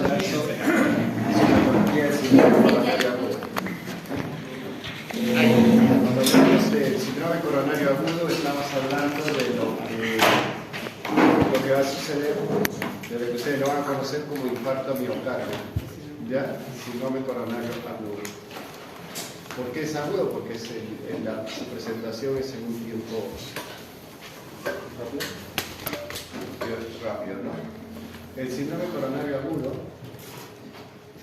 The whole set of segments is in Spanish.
patología del síndrome coronario agudo. Cuando hablamos del síndrome coronario agudo, estamos hablando de lo que va a suceder, de lo que ustedes lo van a conocer como infarto miocardio, ¿ya? Síndrome coronario agudo. ¿Por qué es agudo? Porque su presentación es en un tiempo rápido, ¿no? El síndrome coronario agudo,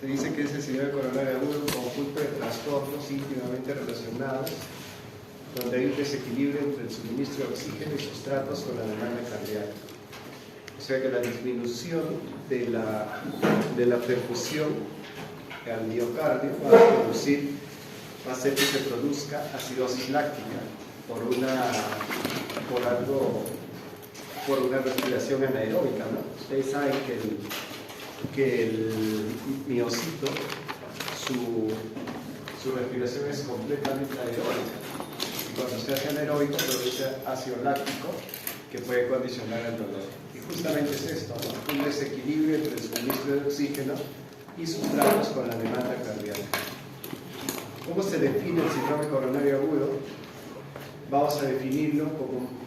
se dice que es el síndrome coronario agudo un conjunto de trastornos íntimamente relacionados, donde hay un desequilibrio entre el suministro de oxígeno y sustratos con la demanda cardíaca. O sea que la disminución de la perfusión al miocardio va a hacer que se produzca acidosis láctica por una respiración anaeróbica, ¿no? Ustedes saben que el miocito, su respiración es completamente anaeróbica. Y cuando se hace anaeróbico produce ácido láctico que puede condicionar el dolor. Y justamente es esto, ¿no? Un desequilibrio entre el suministro de oxígeno y sustratos con la demanda cardíaca. ¿Cómo se define el síndrome coronario agudo? Vamos a definirlo como un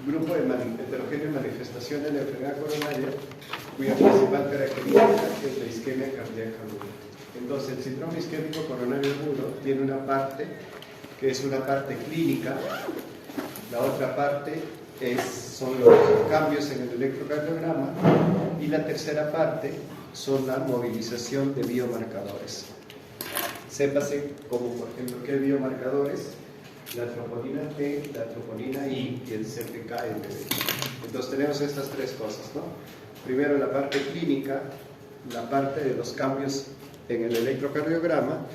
grupo de heterogénea manifestación de la enfermedad coronaria cuya principal característica es la isquemia cardíaca aguda. Entonces, el síndrome isquémico coronario agudo tiene una parte que es una parte clínica, la otra parte son los cambios en el electrocardiograma y la tercera parte son la movilización de biomarcadores. Sépase como, por ejemplo, qué biomarcadores: la troponina T, la troponina I y el CPK-MB. Entonces tenemos estas tres cosas, ¿no? Primero la parte clínica, la parte de los cambios en el electrocardiograma,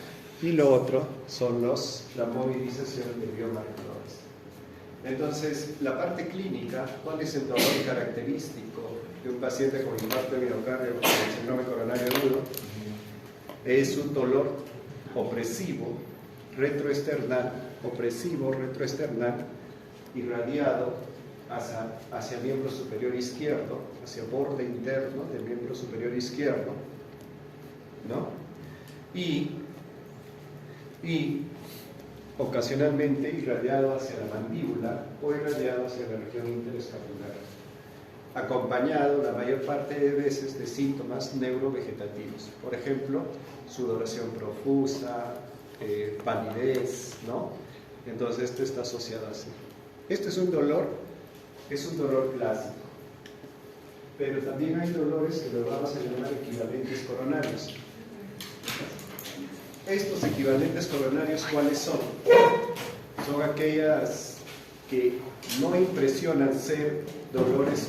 y lo otro son la movilización de biomarcadores. Entonces, la parte clínica, ¿cuál es el dolor característico de un paciente con infarto de miocardio con el síndrome coronario agudo? Es un dolor opresivo, retroesternal, irradiado hacia miembro superior izquierdo, hacia borde interno del miembro superior izquierdo, ¿no? Y ocasionalmente irradiado hacia la mandíbula o irradiado hacia la región interescapular, acompañado la mayor parte de veces de síntomas neurovegetativos, por ejemplo, sudoración profusa, palidez, ¿no? Entonces esto está asociado así. Esto es un dolor clásico, pero también hay dolores que lo vamos a llamar equivalentes coronarios. Estos equivalentes coronarios, ¿cuáles son? Son aquellas que no impresionan ser dolores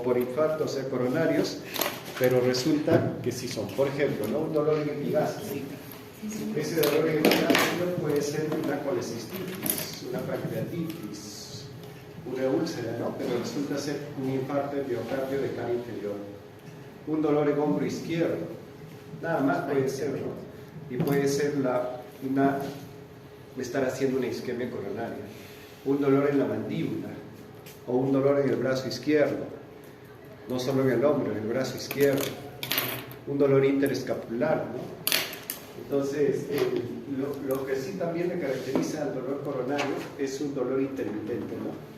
por infarto, o sea, coronarios, pero resulta que sí son. Por ejemplo, ¿no? Un dolor en epigastrio. Ese dolor en epigastrio puede ser una colecistitis, una pancreatitis, una úlcera, ¿no? Pero resulta ser un infarto de miocardio de cara inferior. Un dolor en hombro izquierdo, nada más puede ser, ¿no? Y puede ser estar haciendo una isquemia coronaria. Un dolor en la mandíbula, o un dolor en el brazo izquierdo, no solo en el hombro, en el brazo izquierdo. Un dolor interescapular, ¿no? Entonces, lo que sí también le caracteriza al dolor coronario es un dolor intermitente, ¿no?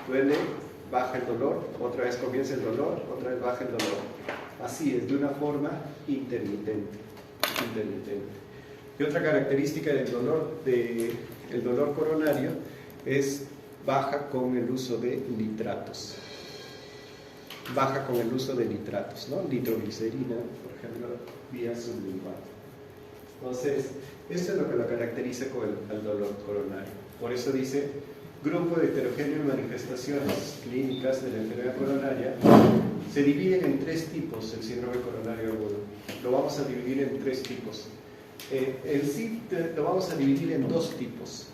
Duele, baja el dolor, otra vez comienza el dolor, otra vez baja el dolor. Así es, de una forma intermitente. Y otra característica del dolor coronario es baja con el uso de nitratos. ¿No? Nitroglicerina, por ejemplo, vía sublingual. Entonces, esto es lo que lo caracteriza al dolor coronario. Por eso dice, grupo de heterogéneas manifestaciones clínicas de la enfermedad coronaria. Se dividen en tres tipos el síndrome coronario agudo. Lo vamos a dividir en tres tipos. En sí lo vamos a dividir en dos tipos,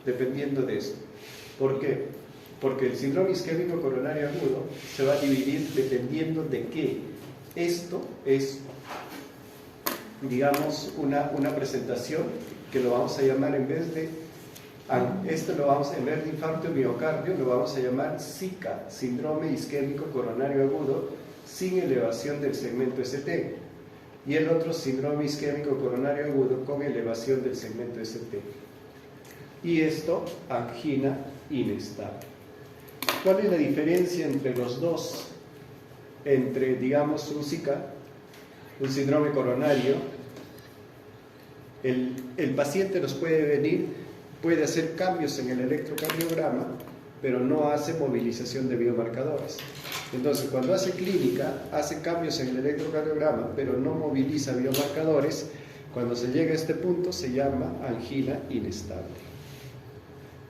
dependiendo de esto. ¿Por qué? Porque el síndrome isquémico coronario agudo se va a dividir dependiendo de qué. Esto es, digamos, una presentación que lo vamos a llamar, en vez de infarto de miocardio, lo vamos a llamar SICA, síndrome isquémico coronario agudo, sin elevación del segmento ST. Y el otro, síndrome isquémico coronario agudo con elevación del segmento ST. Y esto, angina inestable. ¿Cuál es la diferencia entre los dos? Entre, digamos, un SICA, un síndrome coronario, el paciente nos puede venir, puede hacer cambios en el electrocardiograma, pero no hace movilización de biomarcadores. Entonces, cuando hace clínica, hace cambios en el electrocardiograma, pero no moviliza biomarcadores. Cuando se llega a este punto, se llama angina inestable.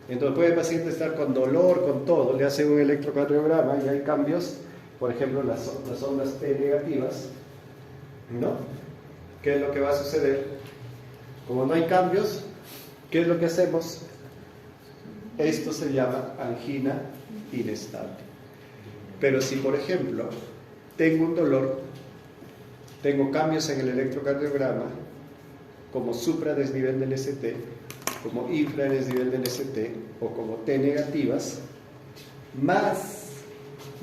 Entonces, puede el paciente estar con dolor, con todo, le hacen un electrocardiograma y hay cambios, por ejemplo, las ondas P negativas, ¿no? ¿Qué es lo que va a suceder? Como no hay cambios, ¿qué es lo que hacemos? Esto se llama angina inestable. Pero si, por ejemplo, tengo un dolor, tengo cambios en el electrocardiograma, como supradesnivel del ST, como infradesnivel del ST, o como T negativas, más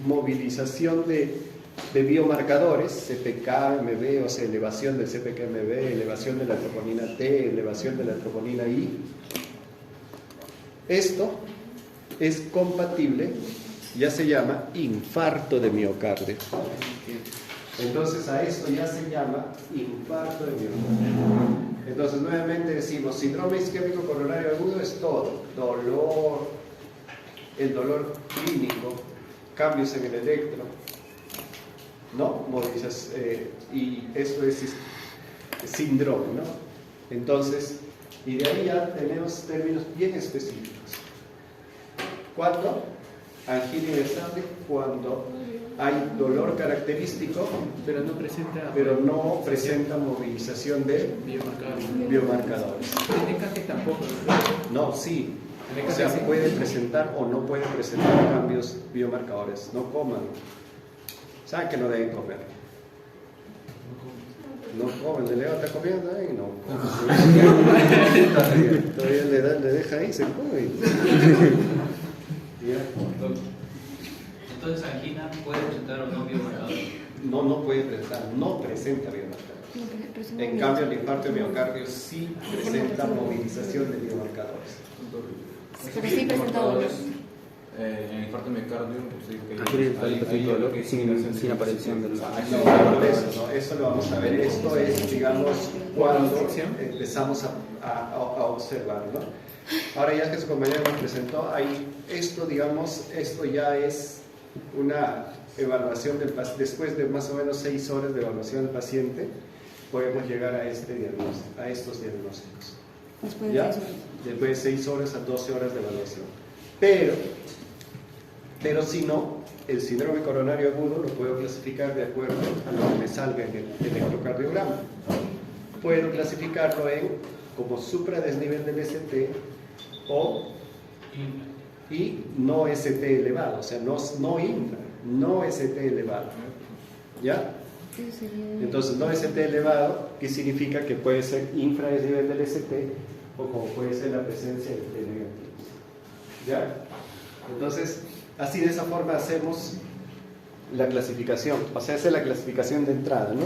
movilización de biomarcadores, CPK-MB, o sea, elevación del CPK-MB, elevación de la troponina T, elevación de la troponina I. Esto es compatible, ya se llama infarto de miocardio. Entonces a esto ya se llama infarto de miocardio. Entonces nuevamente decimos, síndrome isquémico coronario agudo es todo, dolor, el dolor clínico, cambios en el electro, ¿no? Movilizas, y esto es síndrome, ¿no? Entonces, y de ahí ya tenemos términos bien específicos. ¿Cuándo? Angina inestable, cuando hay dolor característico, pero no presenta movilización de biomarcadores. En EKG tampoco. No, sí. O sea, puede presentar o no puede presentar cambios biomarcadores. No coman. ¿Saben que no deben comer? No comen. ¿De Leo está comiendo ahí? No. Todavía le deja ahí, se come. Entonces, angina puede presentar o no biomarcadores. No puede presentar, no presenta biomarcadores. En cambio, el infarto de miocardio sí presenta movilización de biomarcadores. Pero sí presenta dolor. En el infarto de miocardio, pues sin aparición del eso lo vamos a ver. Esto es, digamos, cuando empezamos a observar, ¿no? Ahora ya que su compañero nos presentó, ahí esto, digamos, esto ya es una evaluación del paciente. Después de más o menos 6 horas de evaluación del paciente, podemos llegar a estos diagnósticos. ¿Ya? Después de 6 horas a 12 horas de evaluación. Pero si no, el síndrome coronario agudo lo puedo clasificar de acuerdo a lo que me salga en el electrocardiograma. Puedo clasificarlo como supradesnivel del ST y no ST elevado, o sea, no infra, no ST elevado. ¿Ya? Entonces, no ST elevado, ¿qué significa? Que puede ser infradesnivel del ST o como puede ser la presencia de T negativo. ¿Ya? Entonces, así de esa forma hacemos la clasificación, o sea, esa es la clasificación de entrada, ¿no?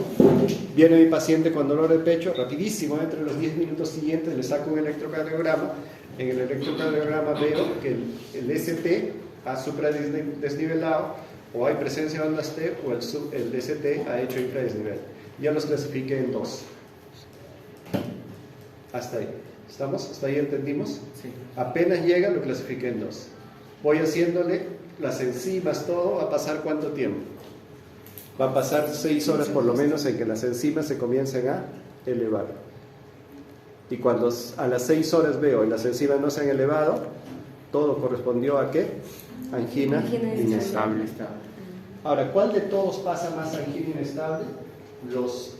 Viene mi paciente con dolor de pecho, rapidísimo, entre los 10 minutos siguientes le saco un electrocardiograma. En el electrocardiograma veo que el ST ha supradesnivelado, o hay presencia de ondas T, o el ST ha hecho infradesnivel. Ya los clasifiqué en 2. Hasta ahí. ¿Estamos? ¿Hasta ahí entendimos? Sí. Apenas llega, lo clasifiqué en 2. Voy haciéndole las enzimas, todo. ¿Va a pasar cuánto tiempo? Va a pasar 6 horas por lo menos en que las enzimas se comiencen a elevar. Y cuando a las 6 horas veo y las enzimas no se han elevado, todo correspondió a ¿qué? Angina inestable. Ahora, ¿cuál de todos pasa más angina inestable? Los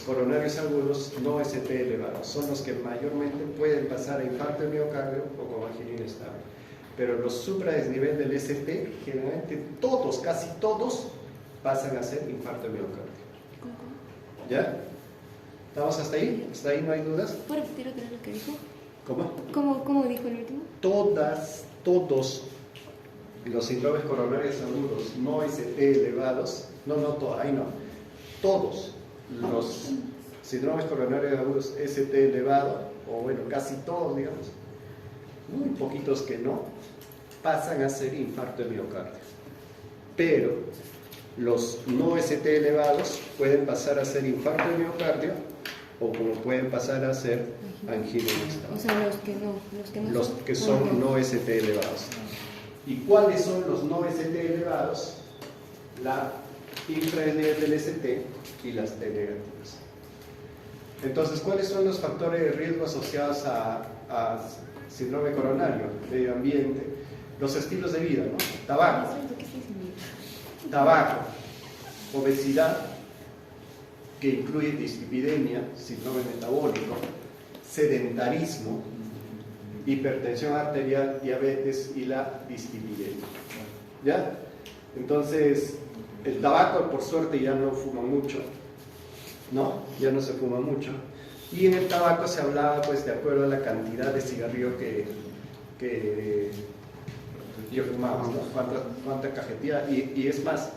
coronarios agudos no ST elevados son los que mayormente pueden pasar a infarto de miocardio o con angina inestable. Pero los supradesnivel del ST, generalmente todos, casi todos, pasan a ser infarto de miocardio. ¿Ya? ¿Estamos hasta ahí? ¿Hasta ahí no hay dudas? ¿Puedo repetir otra vez lo que dijo? ¿Cómo? ¿Cómo dijo el último? Todos los síndromes coronarios agudos no ST elevados ahí no. Todos los síndromes coronarios agudos ST elevado, o bueno, casi todos, digamos, muy poquitos que no, pasan a ser infarto de miocardio. Pero los no ST elevados pueden pasar a ser infarto de miocardio o como pueden pasar a ser angina mixta. O sea, Los que son no ST elevados. ¿Y cuáles son los no ST elevados? La infranivel del ST y las T negativas. Entonces, ¿cuáles son los factores de riesgo asociados a síndrome coronario, medio ambiente? Los estilos de vida, ¿no? Tabaco, obesidad, que incluye dislipidemia, síndrome metabólico, sedentarismo, hipertensión arterial, diabetes y la dislipidemia. ¿Ya? Entonces, el tabaco, por suerte, ya no fuma mucho, ¿no? Ya no se fuma mucho. Y en el tabaco se hablaba, pues, de acuerdo a la cantidad de cigarrillo que yo fumaba, ¿no? Cuánta cajetilla, y es más,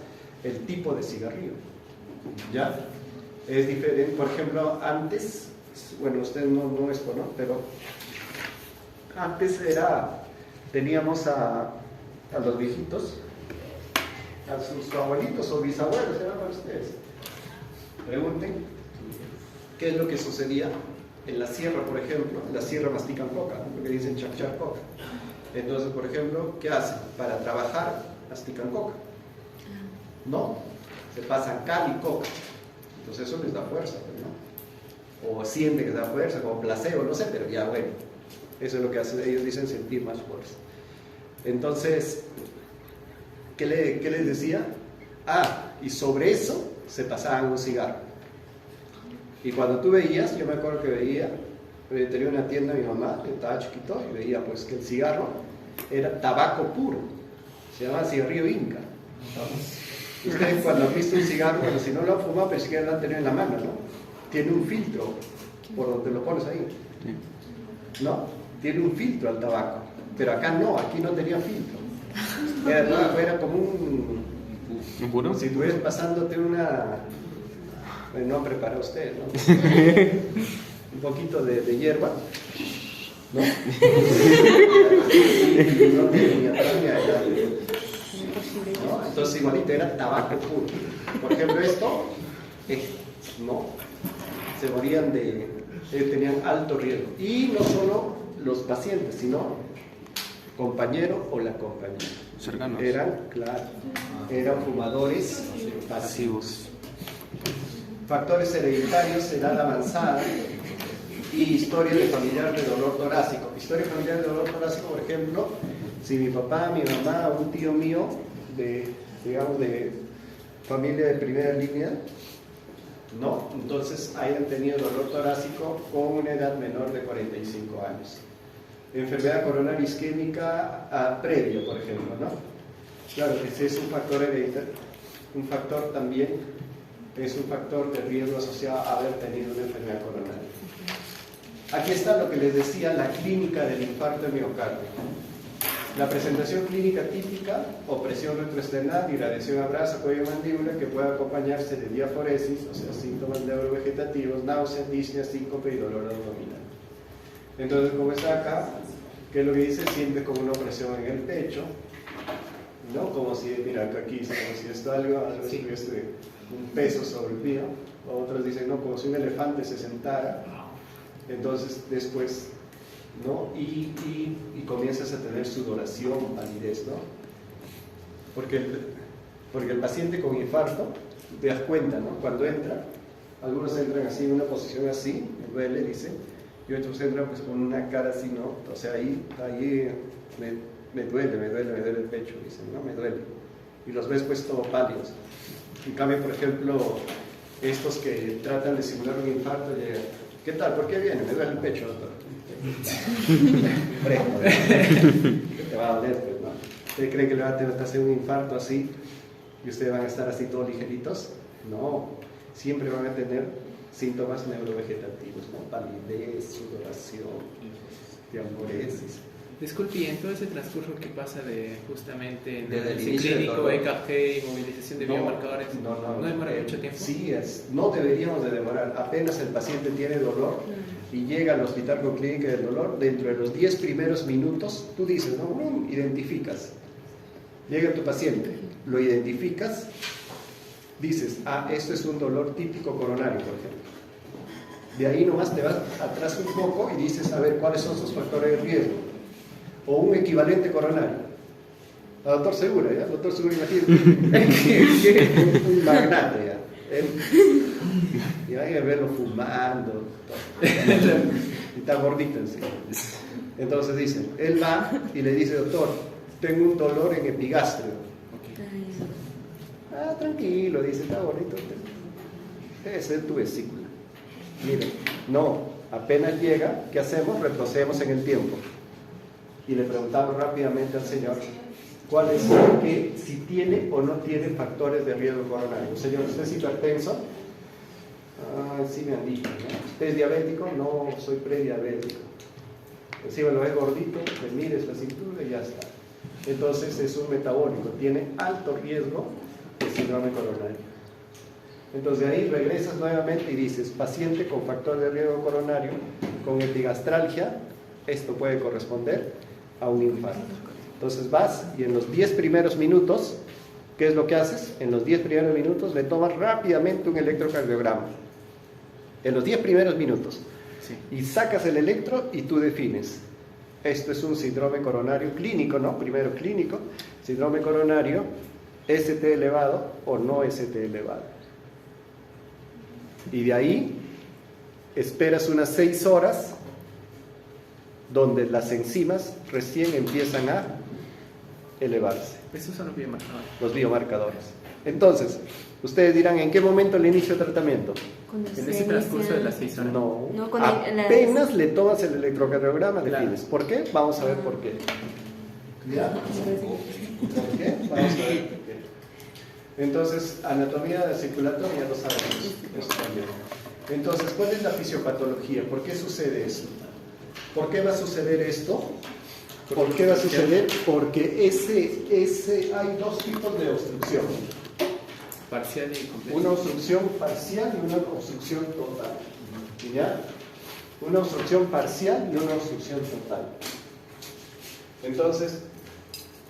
el tipo de cigarrillo, ¿ya? Es diferente, por ejemplo, antes, bueno, usted no esto, ¿no? Pero antes teníamos a los viejitos, a sus abuelitos o bisabuelos, eran para ustedes. Pregunten qué es lo que sucedía en la sierra, por ejemplo. En la sierra mastican coca, ¿no? Porque dicen chachar coca. Entonces, por ejemplo, ¿qué hacen? Para trabajar, mastican coca. No, se pasan cal y coca. Entonces eso les da fuerza, ¿no? O sienten que les da fuerza, como placebo, no sé, pero ya bueno. Eso es lo que hacen, ellos dicen sentir más fuerza. Entonces, ¿qué les decía? Y sobre eso se pasaban un cigarro. Y cuando tú veías, yo me acuerdo que veía, tenía una tienda mi mamá, yo estaba chiquito, y veía pues que el cigarro era tabaco puro, se llamaba cigarrillo inca. Ustedes cuando han visto un cigarro, bueno, si no lo han fumado, pero siquiera lo han tenido en la mano, ¿no? Tiene un filtro por donde lo pones ahí, ¿no? Tiene un filtro al tabaco, pero acá no, aquí no tenía filtro. Era como un puro. Si estuvieras pasándote una... no prepara usted, ¿no? Un poquito de hierba, ¿no? No tenía ¿no? Entonces igualito era tabaco puro. Por ejemplo, esto, no, se morían tenían alto riesgo. Y no solo los pacientes, sino compañero o la compañera. Cercanos. Eran fumadores pasivos. Factores hereditarios, edad avanzada y historia de familiar de dolor torácico. Historia familiar de dolor torácico, por ejemplo, si mi papá, mi mamá, un tío mío de familia de primera línea, no, entonces hayan tenido dolor torácico con una edad menor de 45 años. Enfermedad coronaria isquémica previa, por ejemplo, ¿no? Claro que ese es un factor hereditario, un factor también, es un factor de riesgo asociado a haber tenido una enfermedad coronaria. Aquí está lo que les decía, la clínica del infarto de miocardio. La presentación clínica típica, opresión retroesternal, irradiación a brazo, cuello y mandíbula, que puede acompañarse de diaforesis, o sea, síntomas neurovegetativos, náusea, disnea, síncope y dolor abdominal. Entonces, como está acá, ¿qué es lo que dice? Siente como una opresión en el pecho, ¿no? Como si, mira, acá aquí, como si esto algo estuviese un peso sobre el mío. Otros dicen, no, como si un elefante se sentara. Entonces, después, ¿no? Y comienzas a tener sudoración, palidez, ¿no? Porque el paciente con infarto, te das cuenta, ¿no? Cuando entra, algunos entran así, en una posición así, me duele, dicen, y otros entran pues con una cara así, ¿no? O sea, ahí me duele el pecho, dicen, ¿no? Me duele. Y los ves pues todo pálidos. En cambio, por ejemplo, estos que tratan de simular un infarto, llegan, ¿qué tal? ¿Por qué viene? Me duele el pecho, doctor. Te va a doler, pues, ¿no? ¿Ustedes creen que le va a hacer un infarto así y ustedes van a estar así todos ligeritos? No, siempre van a tener síntomas neurovegetativos, ¿no? Palidez, sudoración, diaforesis. Disculpe, y en todo ese transcurso que pasa de justamente en Desde el análisis inicio del clínico, dolor. EKG y movilización de biomarcadores, ¿no demora mucho tiempo? Sí, no deberíamos de demorar. Apenas el paciente tiene dolor y llega al hospital con clínica del dolor, dentro de los 10 primeros minutos, tú dices, ¿no? Identificas. Llega tu paciente, lo identificas, dices, esto es un dolor típico coronario, por ejemplo. De ahí nomás te vas atrás un poco y dices, a ver, ¿cuáles son sus factores de riesgo? O un equivalente coronario. La doctor Segura, ¿ya? Doctor Segura, imagínate. Un magnate, ¿ya? Y hay que verlo fumando. Y está gordito encima. Entonces dice, él va y le dice, doctor, tengo un dolor en epigastrio. Tranquilo, dice, está bonito. Debe ser tu vesícula. Mire, no, apenas llega, ¿qué hacemos? Retrocedemos en el tiempo. Y le preguntamos rápidamente al señor cuál es si tiene o no tiene factores de riesgo coronario. Señor, ¿usted es hipertenso? Sí me han dicho, ¿no? ¿Usted es diabético? No, soy prediabético. Encima lo es gordito, le mires la cintura y ya está. Entonces es un metabólico, tiene alto riesgo de síndrome coronario. Entonces de ahí regresas nuevamente y dices, paciente con factor de riesgo coronario, con epigastralgia, esto puede corresponder a un infarto. Entonces vas y en los 10 primeros minutos, ¿qué es lo que haces? En los 10 primeros minutos le tomas rápidamente un electrocardiograma. En los 10 primeros minutos. Sí. Y sacas el electro y tú defines. Esto es un síndrome coronario clínico, ¿no? Primero clínico, síndrome coronario, ST elevado o no ST elevado. Y de ahí esperas unas 6 horas donde las enzimas recién empiezan a elevarse. Esos son los biomarcadores. Los biomarcadores. Entonces, ustedes dirán, ¿en qué momento le inicio el tratamiento? En ese transcurso de las 6 horas. No, con apenas le tomas el electrocardiograma, claro. defines. ¿Por qué? Vamos a ver por qué. ¿Ya? ¿Por qué? Vamos a ver por qué. Entonces, anatomía circulatoria ya lo sabemos. Eso también. Entonces, ¿cuál es la fisiopatología? ¿Por qué sucede eso? ¿Por qué va a suceder esto? ¿Por qué va a suceder? Porque hay dos tipos de obstrucción. Parcial y completa. Una obstrucción parcial y una obstrucción total. ¿Ya? Una obstrucción parcial y una obstrucción total. Entonces,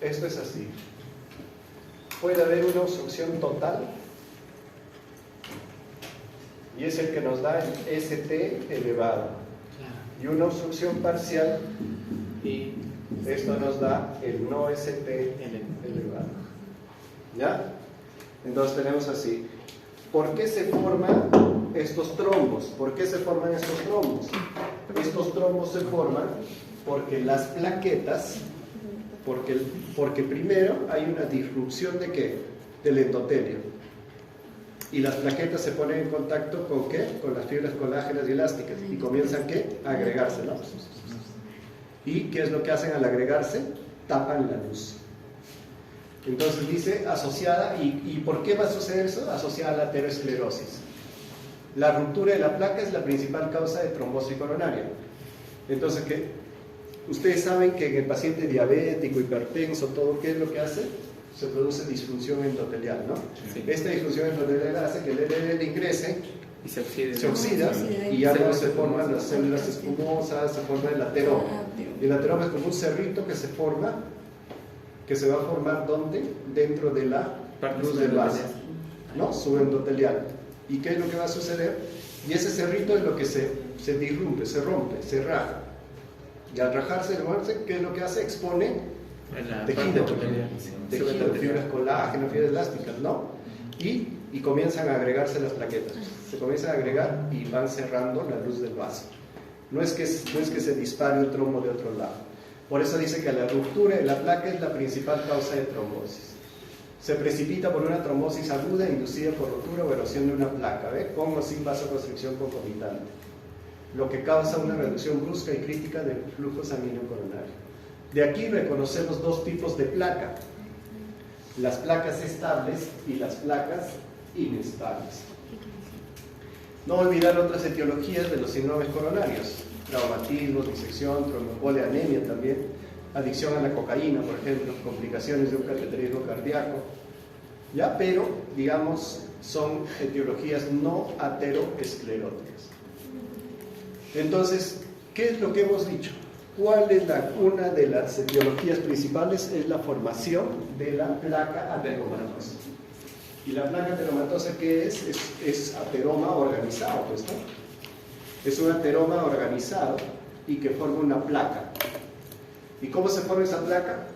esto es así. Puede haber una obstrucción total y es el que nos da el ST elevado. Y una obstrucción parcial y esto nos da el no ST elevado. ¿Ya? Entonces tenemos así. ¿Por qué se forman estos trombos? ¿Por qué se forman estos trombos? Estos trombos se forman porque las plaquetas, porque primero hay una disrupción de ¿qué? Del endotelio. Y las plaquetas se ponen en contacto ¿con qué? Con las fibras colágenas y elásticas. Y comienzan ¿qué? A agregarse, ¿no? ¿Y qué es lo que hacen al agregarse? Tapan la luz. Entonces dice asociada, ¿y por qué va a suceder eso? Asociada a la aterosclerosis. La ruptura de la placa es la principal causa de trombosis coronaria. Entonces, ¿qué? Ustedes saben que en el paciente diabético, hipertenso, todo, ¿qué es lo que hace? Se produce disfunción endotelial, ¿no? Sí. Esta disfunción endotelial hace que el LDL ingrese y se oxida y ya no se forman las células espumosas, se forma el ateroma. Y el ateroma es como un cerrito que se forma, que se va a formar ¿dónde? Dentro de la luz del vaso, ¿no? Subendotelial. ¿Y qué es lo que va a suceder? Y ese cerrito es lo que se disrumpe, se rompe, se raja. Y al rajarse, ¿qué es lo que hace? Expone tejido, fibras colágeno, fibras elásticas, ¿no? Y comienzan a agregarse las plaquetas. Se comienzan a agregar y van cerrando la luz del vaso. No es que se dispare un trombo de otro lado. Por eso dice que la ruptura de la placa es la principal causa de trombosis. Se precipita por una trombosis aguda inducida por rotura o erosión de una placa, ¿ve? Con o sin vasoconstricción concomitante, lo que causa una reducción brusca y crítica del flujo sanguíneo coronario. De aquí reconocemos dos tipos de placa: las placas estables y las placas inestables. No olvidar otras etiologías de los síndromes coronarios: traumatismo, disección, tromboembolia, anemia también. adicción a la cocaína, por ejemplo, complicaciones de un cateterismo cardíaco, ¿ya? Pero, digamos, son etiologías no ateroescleróticas. Entonces, ¿qué es lo que hemos dicho? ¿Cuál es una de las etiologías principales? Es la formación de la placa ateromatosa. ¿Y la placa ateromatosa qué es? Es ateroma organizado, pues, ¿no? Es un ateroma organizado y que forma una placa. ¿Y cómo se forma esa placa?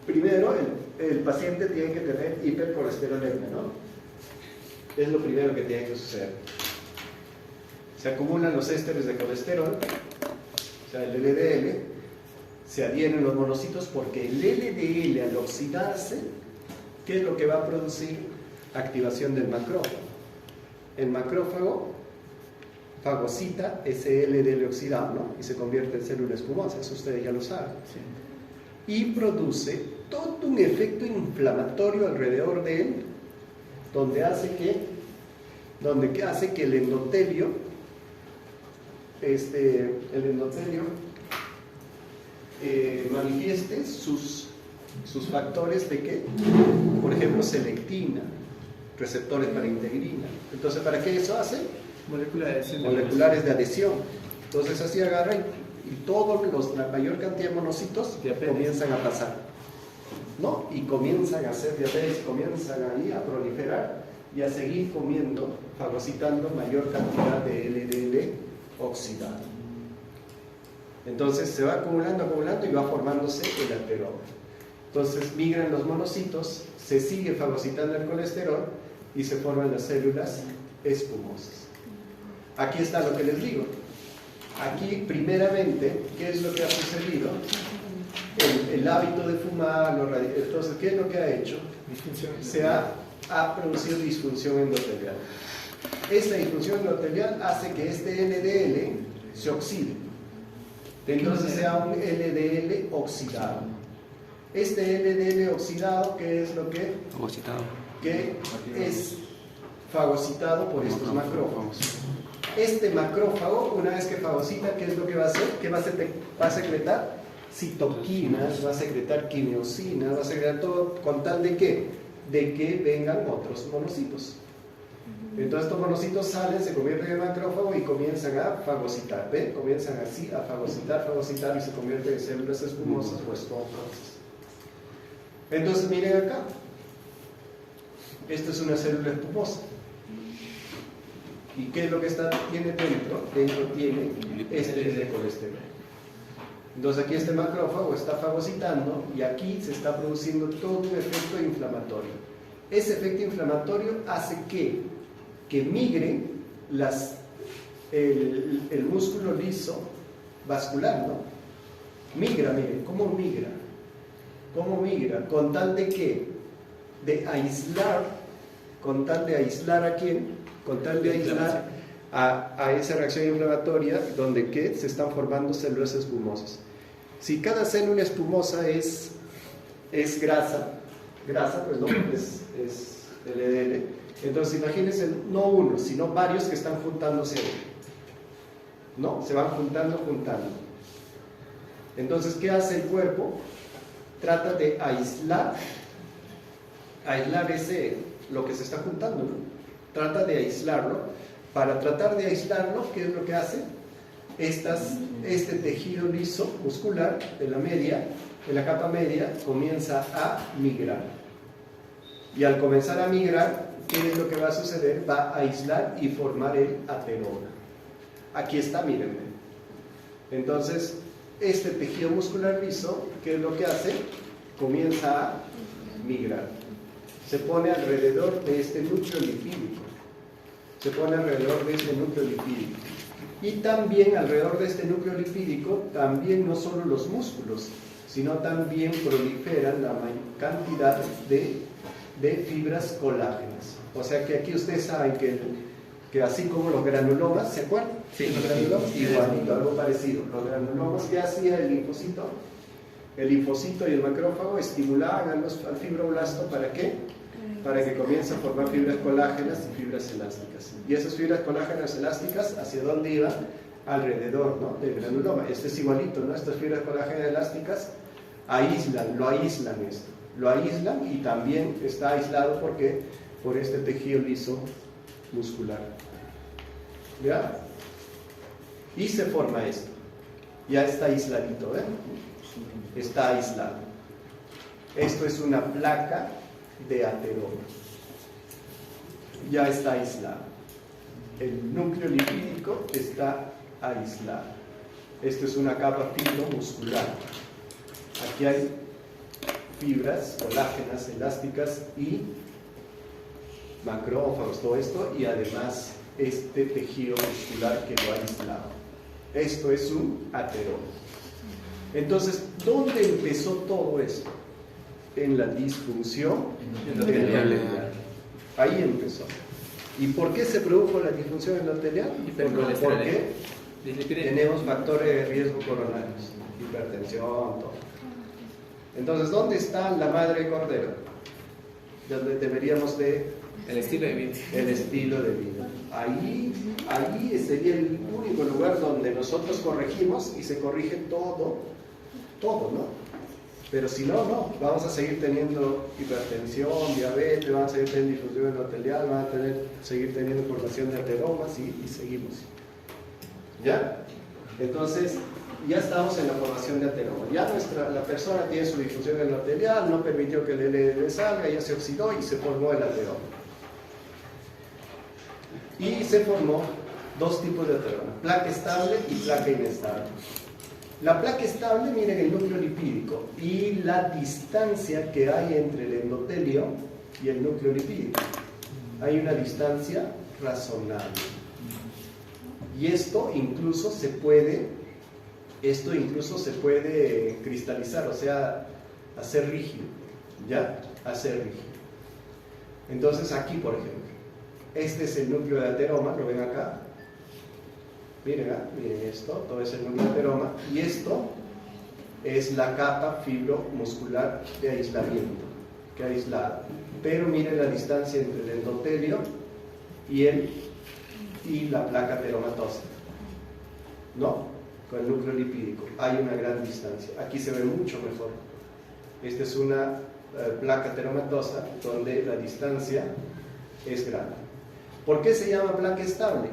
Primero, el paciente tiene que tener hipercolesterolemia, ¿no? Es lo primero que tiene que suceder. Se acumulan los ésteres de colesterol, o sea, el LDL, se adhieren los monocitos porque el LDL al oxidarse, ¿qué es lo que va a producir? Activación del macrófago. El macrófago fagocita ese LDL oxidado, ¿no? Y se convierte en célula espumosa, eso ustedes ya lo saben. Sí. Y produce todo un efecto inflamatorio alrededor de él, donde hace que el endotelio manifieste sus factores de qué, por ejemplo, selectina, receptores para integrina. Entonces, ¿para qué eso hace? Moleculares de adhesión. Entonces así agarra y todos la mayor cantidad de monocitos comienzan a pasar, ¿no? Y comienzan a hacer diabetes, comienzan ahí a proliferar y a seguir comiendo, fagocitando mayor cantidad de LDL oxidado. Entonces se va acumulando y va formándose el ateroma. Entonces migran los monocitos, se sigue fagocitando el colesterol y se forman las células espumosas. Aquí está lo que les digo. Aquí, primeramente, ¿qué es lo que ha sucedido? El hábito de fumar, entonces, ¿qué es lo que ha hecho? Ha producido disfunción endotelial. Esta disfunción endotelial hace que este LDL se oxide. Entonces sea un LDL oxidado. Este LDL oxidado, ¿qué es lo que? Que es fagocitado por estos macrófagos. Este macrófago, una vez que fagocita, ¿qué es lo que va a hacer? ¿Qué va a secretar? Citoquinas, va a secretar quimiosinas, va a secretar todo, con tal de ¿qué? De que vengan otros monocitos. Entonces estos monocitos salen, se convierten en macrófago y comienzan a fagocitar, ¿ven? Comienzan así a fagocitar y se convierten en células espumosas o esponjosas. Entonces miren acá, esta es una célula espumosa. ¿Y qué es lo que tiene dentro? Dentro tiene ésteres de colesterol. Entonces aquí este macrófago está fagocitando y aquí se está produciendo todo un efecto inflamatorio. Ese efecto inflamatorio hace que migren el músculo liso vascular, ¿no? Migra, miren, ¿cómo migra? ¿Cómo migra? Con tal de ¿qué? De aislar, con tal de aislar a quién? Con tal de aislar a esa reacción inflamatoria donde ¿qué? Se están formando células espumosas. Si cada célula espumosa es grasa pues no, es LDL, entonces imagínense no uno, sino varios que están juntándose ahí, ¿no? Se van juntando. Entonces, ¿qué hace el cuerpo? Trata de aislar lo que se está juntando, ¿no? Trata de aislarlo. Para tratar de aislarlo, ¿qué es lo que hace? Este tejido liso muscular de la capa media, comienza a migrar. Y al comenzar a migrar, ¿qué es lo que va a suceder? Va a aislar y formar el ateroma. Aquí está, mírenme. Entonces, este tejido muscular liso, ¿qué es lo que hace? Comienza a migrar. Se pone alrededor de este núcleo lipídico. Y también alrededor de este núcleo lipídico, también no solo los músculos, sino también proliferan la mayor cantidad de fibras colágenas. O sea que aquí ustedes saben que así como los granulomas, ¿se acuerdan? Sí, los granulomas, igualito, algo parecido. Los granulomas, ¿qué hacía el linfocito? El linfocito y el macrófago estimulaban al fibroblasto, ¿para qué? Para que comience a formar fibras colágenas y fibras elásticas. Y esas fibras colágenas elásticas, ¿hacia dónde iban? alrededor, ¿no?, del granuloma. Este es igualito, ¿no? Estas fibras colágenas elásticas lo aíslan esto. Lo aíslan y también está aislado porque por este tejido liso muscular. ¿Ya? Y se forma esto. Ya está aisladito, ¿eh? Está aislado. Esto es una placa de ateroma. Ya está aislado. El núcleo lipídico está aislado. Esto es una capa fibromuscular. Aquí hay fibras colágenas elásticas y macrófagos, todo esto, y además este tejido muscular que lo ha aislado. Esto es un ateroma. Entonces, ¿dónde empezó todo esto? En la disfunción endotelial. Ahí empezó. ¿Y por qué se produjo la disfunción endotelial? Porque tenemos factores de riesgo coronarios, hipertensión, todo. Entonces, ¿dónde está la madre cordero? Donde deberíamos de... El estilo de vida. El estilo de vida. Ahí sería el único lugar donde nosotros corregimos y se corrige todo, ¿no? Pero si no, no. Vamos a seguir teniendo hipertensión, diabetes, vamos a seguir teniendo disfunción endotelial, vamos a seguir teniendo formación de ateromas y seguimos. ¿Ya? Entonces, ya estamos en la formación de ateroma. Ya la persona tiene su disfunción endotelial, no permitió que le salga, ya se oxidó y se formó el ateroma. Y se formó dos tipos de ateroma, placa estable y placa inestable. La placa estable, miren el núcleo lipídico y la distancia que hay entre el endotelio y el núcleo lipídico. Hay una distancia razonable. Y esto incluso se puede cristalizar, o sea, hacer rígido, ¿ya? Hacer rígido. Entonces aquí, por ejemplo, este es el núcleo de ateroma, ¿lo ven acá? Miren esto, todo es el núcleo de ateroma, y esto es la capa fibromuscular de aislamiento, que ha aislado. Pero miren la distancia entre el endotelio y la placa ateromatosa, ¿no? Con el núcleo lipídico hay una gran distancia. Aquí se ve mucho mejor. Esta es una placa ateromatosa donde la distancia es grande. ¿Por qué se llama placa estable?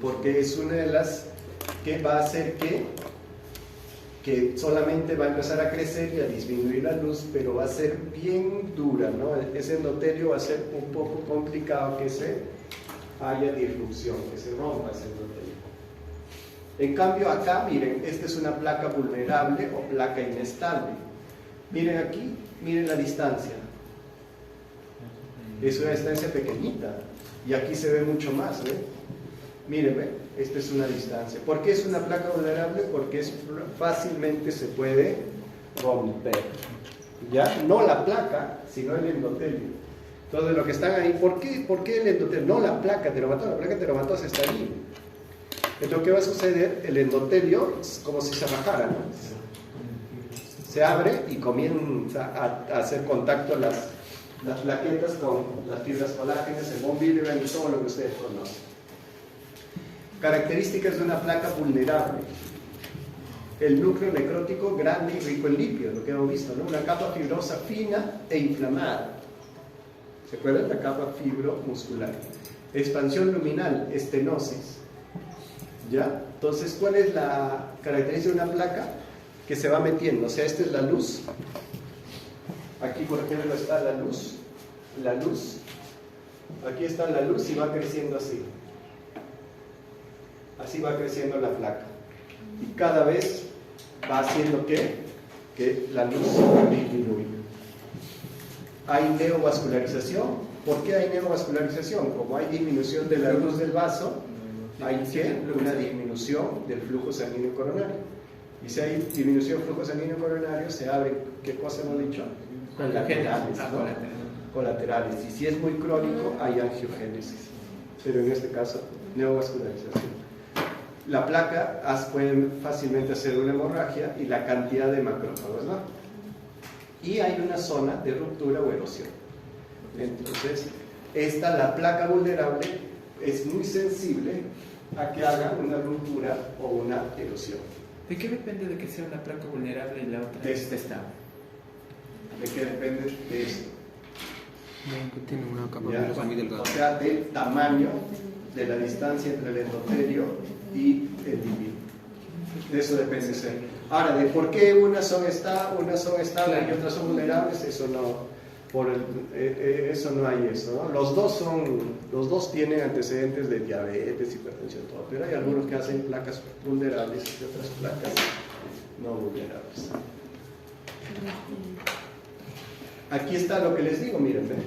Porque es una de las que va a hacer que solamente va a empezar a crecer y a disminuir la luz, pero va a ser bien dura, ¿no? Ese endotelio va a ser un poco complicado que se haya disrupción, que se rompa ese endotelio. En cambio acá, miren, esta es una placa vulnerable o placa inestable. Miren aquí, miren la distancia. Es una distancia pequeñita y aquí se ve mucho más, ¿ven? Miren, ¿ven? Esta es una distancia. ¿Por qué es una placa vulnerable? Porque fácilmente se puede romper. ¿Ya? No la placa, sino el endotelio. Entonces, lo que están ahí, ¿por qué el endotelio? No la placa ateromatosa, la placa ateromatosa está ahí. Entonces, ¿qué va a suceder? El endotelio es como si se rajara, ¿no? Se abre y comienza a hacer contacto las plaquetas con las fibras colágenas, el bone bilirubin y todo lo que ustedes conocen. Características de una placa vulnerable: el núcleo necrótico grande y rico en lípidos, lo que hemos visto, ¿no? Una capa fibrosa fina e inflamada. ¿Se acuerdan? La capa fibromuscular. Expansión luminal, estenosis. ¿Ya? Entonces, ¿cuál es la característica de una placa? Que se va metiendo. O sea, esta es la luz. Aquí, por ejemplo, está la luz. La luz. Aquí está la luz y va creciendo así. Así va creciendo la placa. Y cada vez va haciendo que la luz disminuya. Hay neovascularización. ¿Por qué hay neovascularización? Como hay disminución de la luz del vaso, hay una disminución del flujo sanguíneo coronario. Y si hay disminución del flujo sanguíneo coronario, se abre, ¿qué cosa hemos dicho? Colaterales, ¿no? Colaterales. Y si es muy crónico, hay angiogénesis. Pero en este caso, neovascularización. La placa puede fácilmente hacer una hemorragia y la cantidad de macrófagos, ¿no? Y hay una zona de ruptura o erosión. Entonces, la placa vulnerable es muy sensible a que haga una ruptura o una erosión. ¿De qué depende de que sea una placa vulnerable y la otra De este estable? ¿De qué depende de esto? Tiene una capa ¿Ya? muy delgada. O sea, del tamaño, de la distancia entre el endotelio y el lipid. De eso depende. Ahora, de por qué unas son estables y otras son vulnerables, eso no, eso no hay eso, ¿no? Los dos tienen antecedentes de diabetes, hipertensión, todo, pero hay algunos que hacen placas vulnerables y otras placas no vulnerables. Aquí está lo que les digo, miren, ¿ven?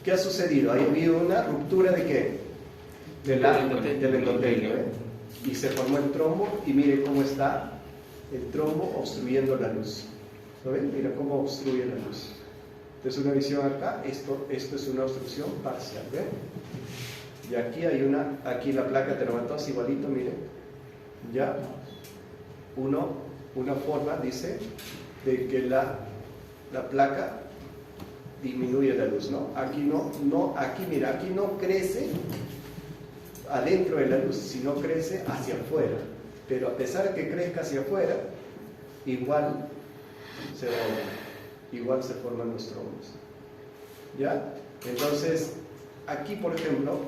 ¿Qué ha sucedido? Ha habido una ruptura de qué? Del endotelio, ¿eh? Y se formó el trombo y mire cómo está el trombo obstruyendo la luz. ¿Lo ven? Mira cómo obstruye la luz. Entonces una visión acá, esto es una obstrucción parcial, ¿ven? Y aquí hay aquí la placa tenomatosa igualito, miren. Ya, una forma dice de que la placa disminuye la luz, ¿no? Aquí aquí mira, aquí no crece adentro de la luz, sino crece hacia afuera. Pero a pesar de que crezca hacia afuera, igual se forman los trombos. ¿Ya? Entonces, aquí por ejemplo,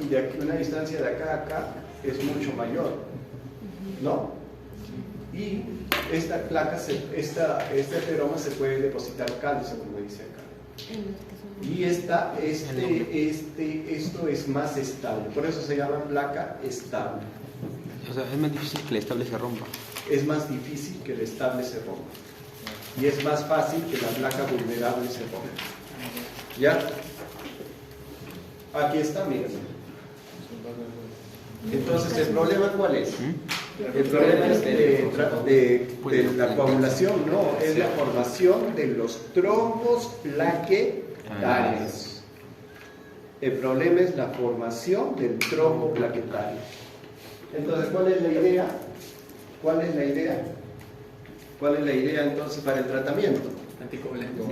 de aquí una distancia de acá a acá es mucho mayor, ¿no? Y esta placa, este ateroma se puede depositar calcio, como dice acá. Y esto es más estable, por eso se llama placa estable. O sea, es más difícil que el estable se rompa. Es más difícil que el estable se rompa. Y es más fácil que la placa vulnerable se rompa. ¿Ya? Aquí está, miren. Entonces, ¿el problema cuál es? El problema es de la coagulación, no, es la formación de los trombos plaquetarios. El problema es la formación del trombo plaquetario. Entonces, ¿cuál es la idea? ¿Cuál es la idea? ¿Cuál es la idea entonces para el tratamiento? Anticoagulante. No,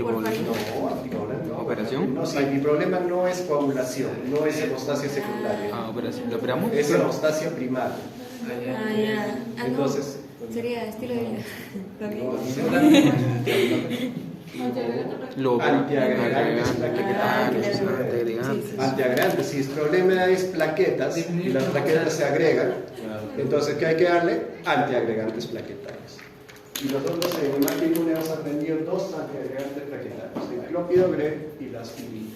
anticoagulante no. ¿Operación? No, sí, mi problema no es coagulación, no es hemostasia secundaria. Ah, operación. ¿Lo operamos? Es hemostasia primaria. Entonces, sería estilo de vida. Lo antiagregantes plaquetarios. Antiagregantes, si el problema es plaquetas y las plaquetas se agregan, entonces ¿qué hay que darle? Antiagregantes plaquetarios. Y nosotros en imagen inmune hemos aprendido dos antiagregantes plaquetarios, el clopidogrel y la aspirina.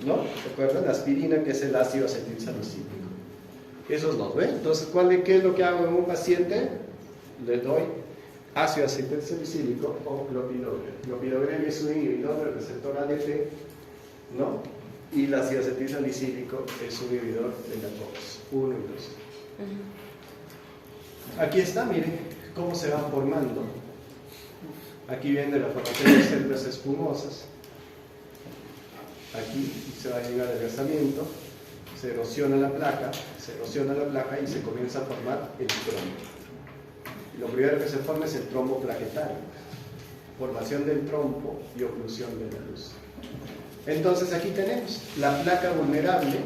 ¿No? ¿Se acuerdan? La aspirina, que es el ácido acetilsalicílico. Esos dos, ¿ven? Entonces, ¿qué es lo que hago en un paciente? Le doy ácido acetilsalicílico o clopidogrel. Clopidogrel es un inhibidor del receptor ADP, ¿no? Y el ácido acetilsalicílico es un inhibidor de la COX 1 y 2. Aquí está, miren cómo se van formando. Aquí viene la formación de células espumosas. Aquí se va a llegar al adelgazamiento, se erosiona la placa y se comienza a formar el trombo. Y lo primero que se forma es el trombo plaquetario, formación del trombo y oclusión de la luz. Entonces aquí tenemos la placa vulnerable.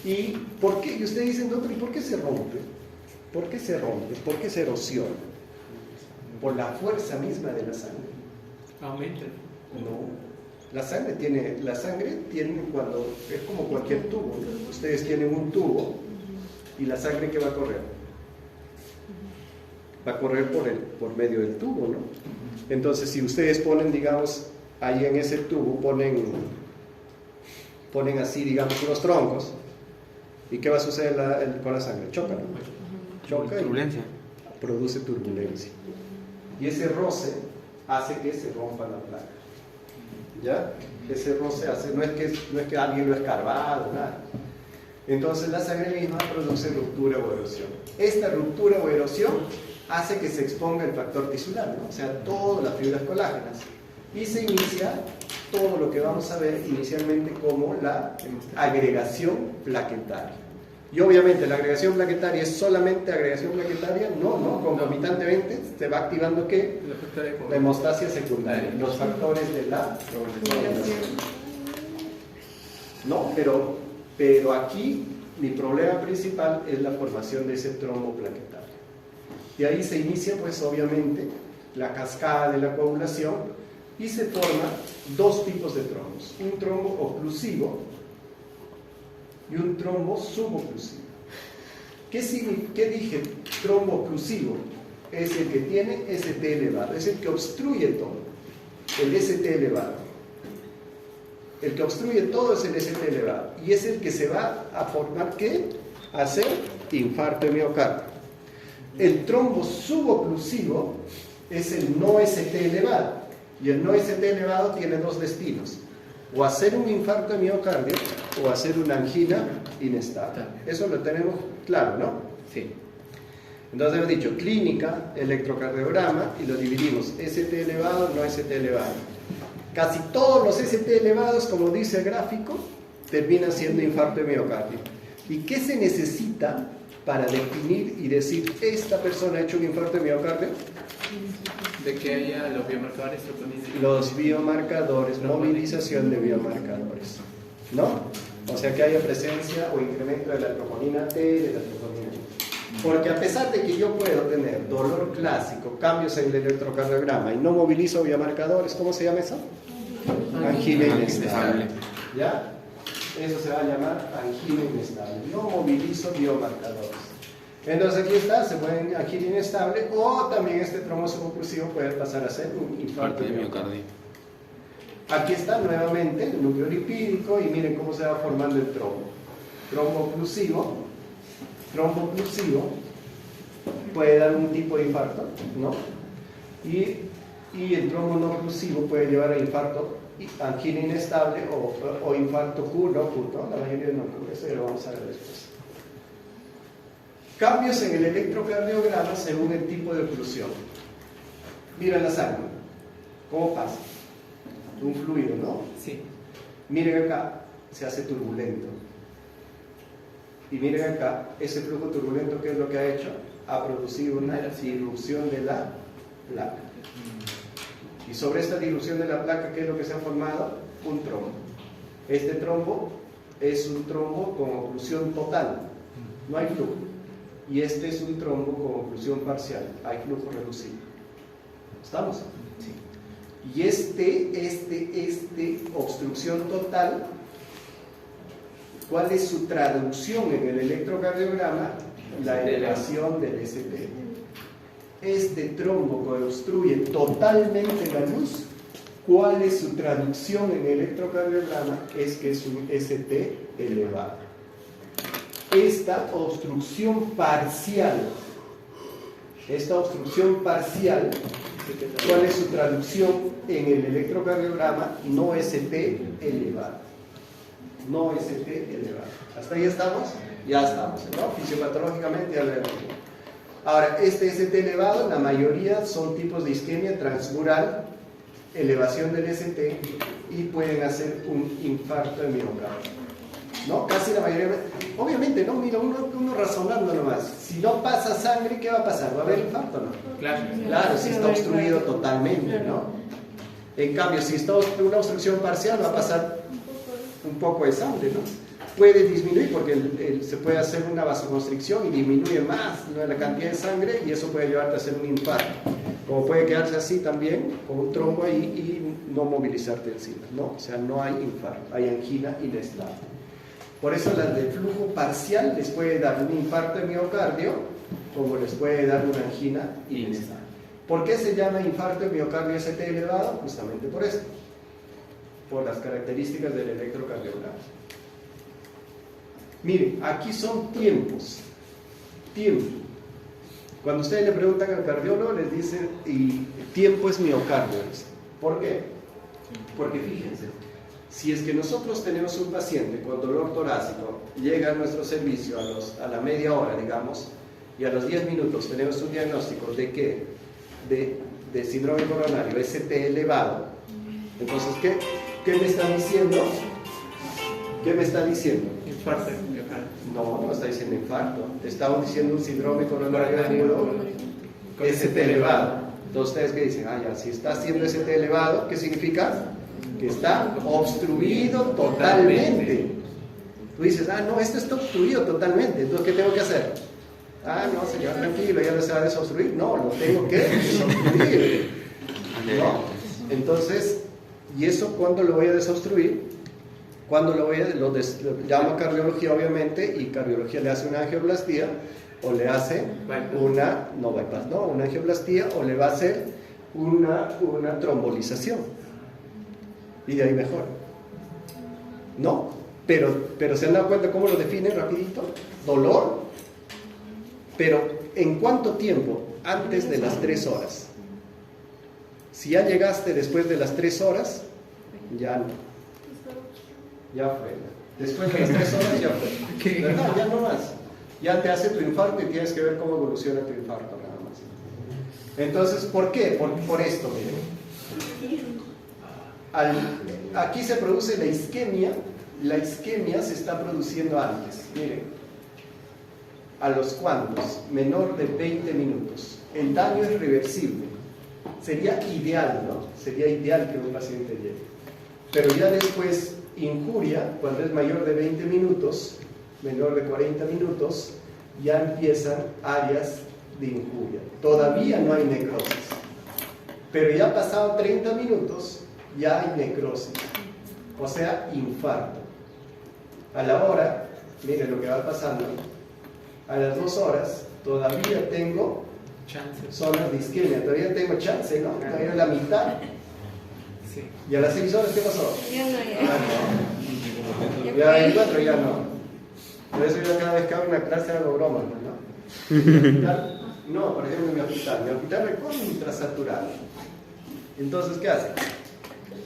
¿Y por qué? Y ustedes dicen, doctor, ¿y por qué se rompe? ¿Por qué se rompe? ¿Por qué se erosiona? Por la fuerza misma de la sangre. Aumenta. No. La sangre tiene cuando es como cualquier tubo, ¿no? Ustedes tienen un tubo y la sangre que va a correr por medio del tubo, ¿no? Entonces, si ustedes ponen, digamos, ahí en ese tubo ponen así, digamos, unos troncos, ¿y qué va a suceder con la sangre? Choca, ¿no? Choca y turbulencia. produce turbulencia. Y ese roce hace que se rompa la placa. ¿Ya? Ese roce hace, no es que alguien lo ha escarbado, nada. Entonces la sangre misma produce ruptura o erosión. Esta ruptura o erosión hace que se exponga el factor tisular, ¿no? O sea, todas las fibras colágenas. Y se inicia todo lo que vamos a ver inicialmente como la agregación plaquetaria. Y obviamente la agregación plaquetaria es solamente agregación plaquetaria, no, concomitantemente se va activando ¿qué? La hemostasia secundaria, los factores de la coagulación. No, pero aquí mi problema principal es la formación de ese trombo plaquetario. Y ahí se inicia, pues obviamente, la cascada de la coagulación y se forman dos tipos de trombos, un trombo oclusivo y un trombo suboclusivo. ¿Qué dije? Trombo oclusivo es el que tiene ST elevado, es el que obstruye todo, el ST elevado. El que obstruye todo es el ST elevado y es el que se va a formar, ¿qué? Hacer infarto de miocardio. El trombo suboclusivo es el no ST elevado y el no ST elevado tiene dos destinos, o hacer un infarto de miocardio o hacer una angina inestable. Eso lo tenemos claro, ¿no? Sí. Entonces hemos dicho clínica, electrocardiograma y lo dividimos ST elevado, no ST elevado. Casi todos los ST elevados, como dice el gráfico, terminan siendo infarto de miocardio. ¿Y qué se necesita para definir y decir esta persona ha hecho un infarto de miocardio? De que haya los biomarcadores troponina. Los biomarcadores, movilización de biomarcadores, ¿no? O sea que haya presencia o incremento de la troponina T, de la troponina I. Porque a pesar de que yo puedo tener dolor clásico, cambios en el electrocardiograma y no movilizo biomarcadores, ¿cómo se llama eso? Angina inestable. ¿Ya? Eso se va a llamar angina inestable. No movilizo biomarcadores. Entonces aquí está, se puede angina inestable o también este trombo suboclusivo puede pasar a ser un infarto de miocardio. Aquí está nuevamente el núcleo lipídico y miren cómo se va formando el trombo. Trombo oclusivo puede dar un tipo de infarto, ¿no? Y el trombo no oclusivo puede llevar a infarto, angina inestable o infarto Q, no Q, ¿no? La mayoría no Q, eso ya lo vamos a ver después. Cambios en el electrocardiograma según el tipo de oclusión. Miren la sangre, ¿cómo pasa? Un fluido, ¿no? Sí. Miren acá, se hace turbulento. Y miren acá, ese flujo turbulento, ¿qué es lo que ha hecho? Ha producido una dilución de la placa. Y sobre esta dilución de la placa, ¿qué es lo que se ha formado? Un trombo. Este trombo es un trombo con oclusión total, no hay flujo. Y este es un trombo con oclusión parcial, hay flujo reducido. ¿Estamos? Sí. Y este obstrucción total, ¿cuál es su traducción en el electrocardiograma? La elevación del ST. Este trombo que obstruye totalmente la luz, ¿cuál es su traducción en el electrocardiograma? Es que es un ST elevado. Esta obstrucción parcial, ¿cuál es su traducción en el electrocardiograma? No ST elevado. No ST elevado. ¿Hasta ahí estamos? Ya estamos, ¿no? Fisiopatológicamente ya lo hemos visto. Ahora, este ST elevado, la mayoría son tipos de isquemia transmural, elevación del ST y pueden hacer un infarto de miocardio. ¿No? Casi la mayoría. Obviamente, ¿no? Mira, uno razonando nomás. Si no pasa sangre, ¿qué va a pasar? ¿Va a haber infarto o no? Claro, si está obstruido totalmente, ¿no? En cambio, si está una obstrucción parcial, va a pasar un poco de sangre, ¿no? Puede disminuir porque se puede hacer una vasoconstricción y disminuye más, ¿no?, la cantidad de sangre y eso puede llevarte a hacer un infarto. Como puede quedarse así también, con un trombo ahí y no movilizarte encima, ¿no? O sea, no hay infarto, hay angina inestable. Por eso las de flujo parcial les puede dar un infarto de miocardio, como les puede dar una angina inestable. ¿Por qué se llama infarto de miocardio ST elevado? Justamente por esto, por las características del electrocardiograma. Miren, aquí son tiempos. Tiempo. Cuando ustedes le preguntan al cardiólogo, les dicen, y tiempo es miocardio. ¿Por qué? Porque fíjense, si es que nosotros tenemos un paciente con dolor torácico, llega a nuestro servicio a la media hora, digamos, y a los 10 minutos tenemos un diagnóstico de ¿qué? De síndrome coronario, ST elevado. Entonces, ¿qué me está diciendo? ¿Qué me está diciendo? Infarto. No está diciendo infarto. Estamos diciendo un síndrome coronario agudo, ST elevado. Entonces, ¿ustedes qué dicen? Ya, si está haciendo ST elevado, ¿qué significa? Que está obstruido totalmente. Tú dices, ah, no, esto está obstruido totalmente, entonces ¿qué tengo que hacer? Ah, no, señor, tranquilo, ya no se va a desobstruir. No, lo tengo que desobstruir. ¿No? Entonces, ¿y eso cuándo lo voy a desobstruir? Cuando lo llamo a cardiología, obviamente, y cardiología le hace una angioplastía, o le hace una angioplastía, o le va a hacer una trombolización. Y de ahí mejor. ¿No? Pero ¿se han dado cuenta cómo lo definen rapidito? Dolor, pero ¿en cuánto tiempo? Antes de las 3 horas. Si ya llegaste después de las 3 horas, ya no. Ya fue. Después de las 3 horas ya fue. ¿Verdad? Ya no más. Ya te hace tu infarto y tienes que ver cómo evoluciona tu infarto nada más. Entonces, ¿por qué? Por esto, miren. Aquí se produce la isquemia. La isquemia se está produciendo antes. Miren. ¿A los cuantos? Menor de 20 minutos. El daño es reversible. Sería ideal, ¿no? Sería ideal que un paciente llegue. Pero ya después, injuria, cuando es mayor de 20 minutos, menor de 40 minutos, ya empiezan áreas de injuria. Todavía no hay necrosis. Pero ya pasado 30 minutos, ya hay necrosis. O sea, infarto. A la hora, miren lo que va pasando. A las 2 horas, todavía tengo zonas de isquemia. Todavía tengo chance, ¿no? Todavía la mitad. Sí. ¿Y a las 6 horas qué pasó? Ya no, ya. Ya en 4 ya no. Por eso yo cada vez que hago una clase hago bromas, ¿no? En mi hospital, no, por ejemplo en mi hospital recontrasaturado. Entonces, ¿qué hace?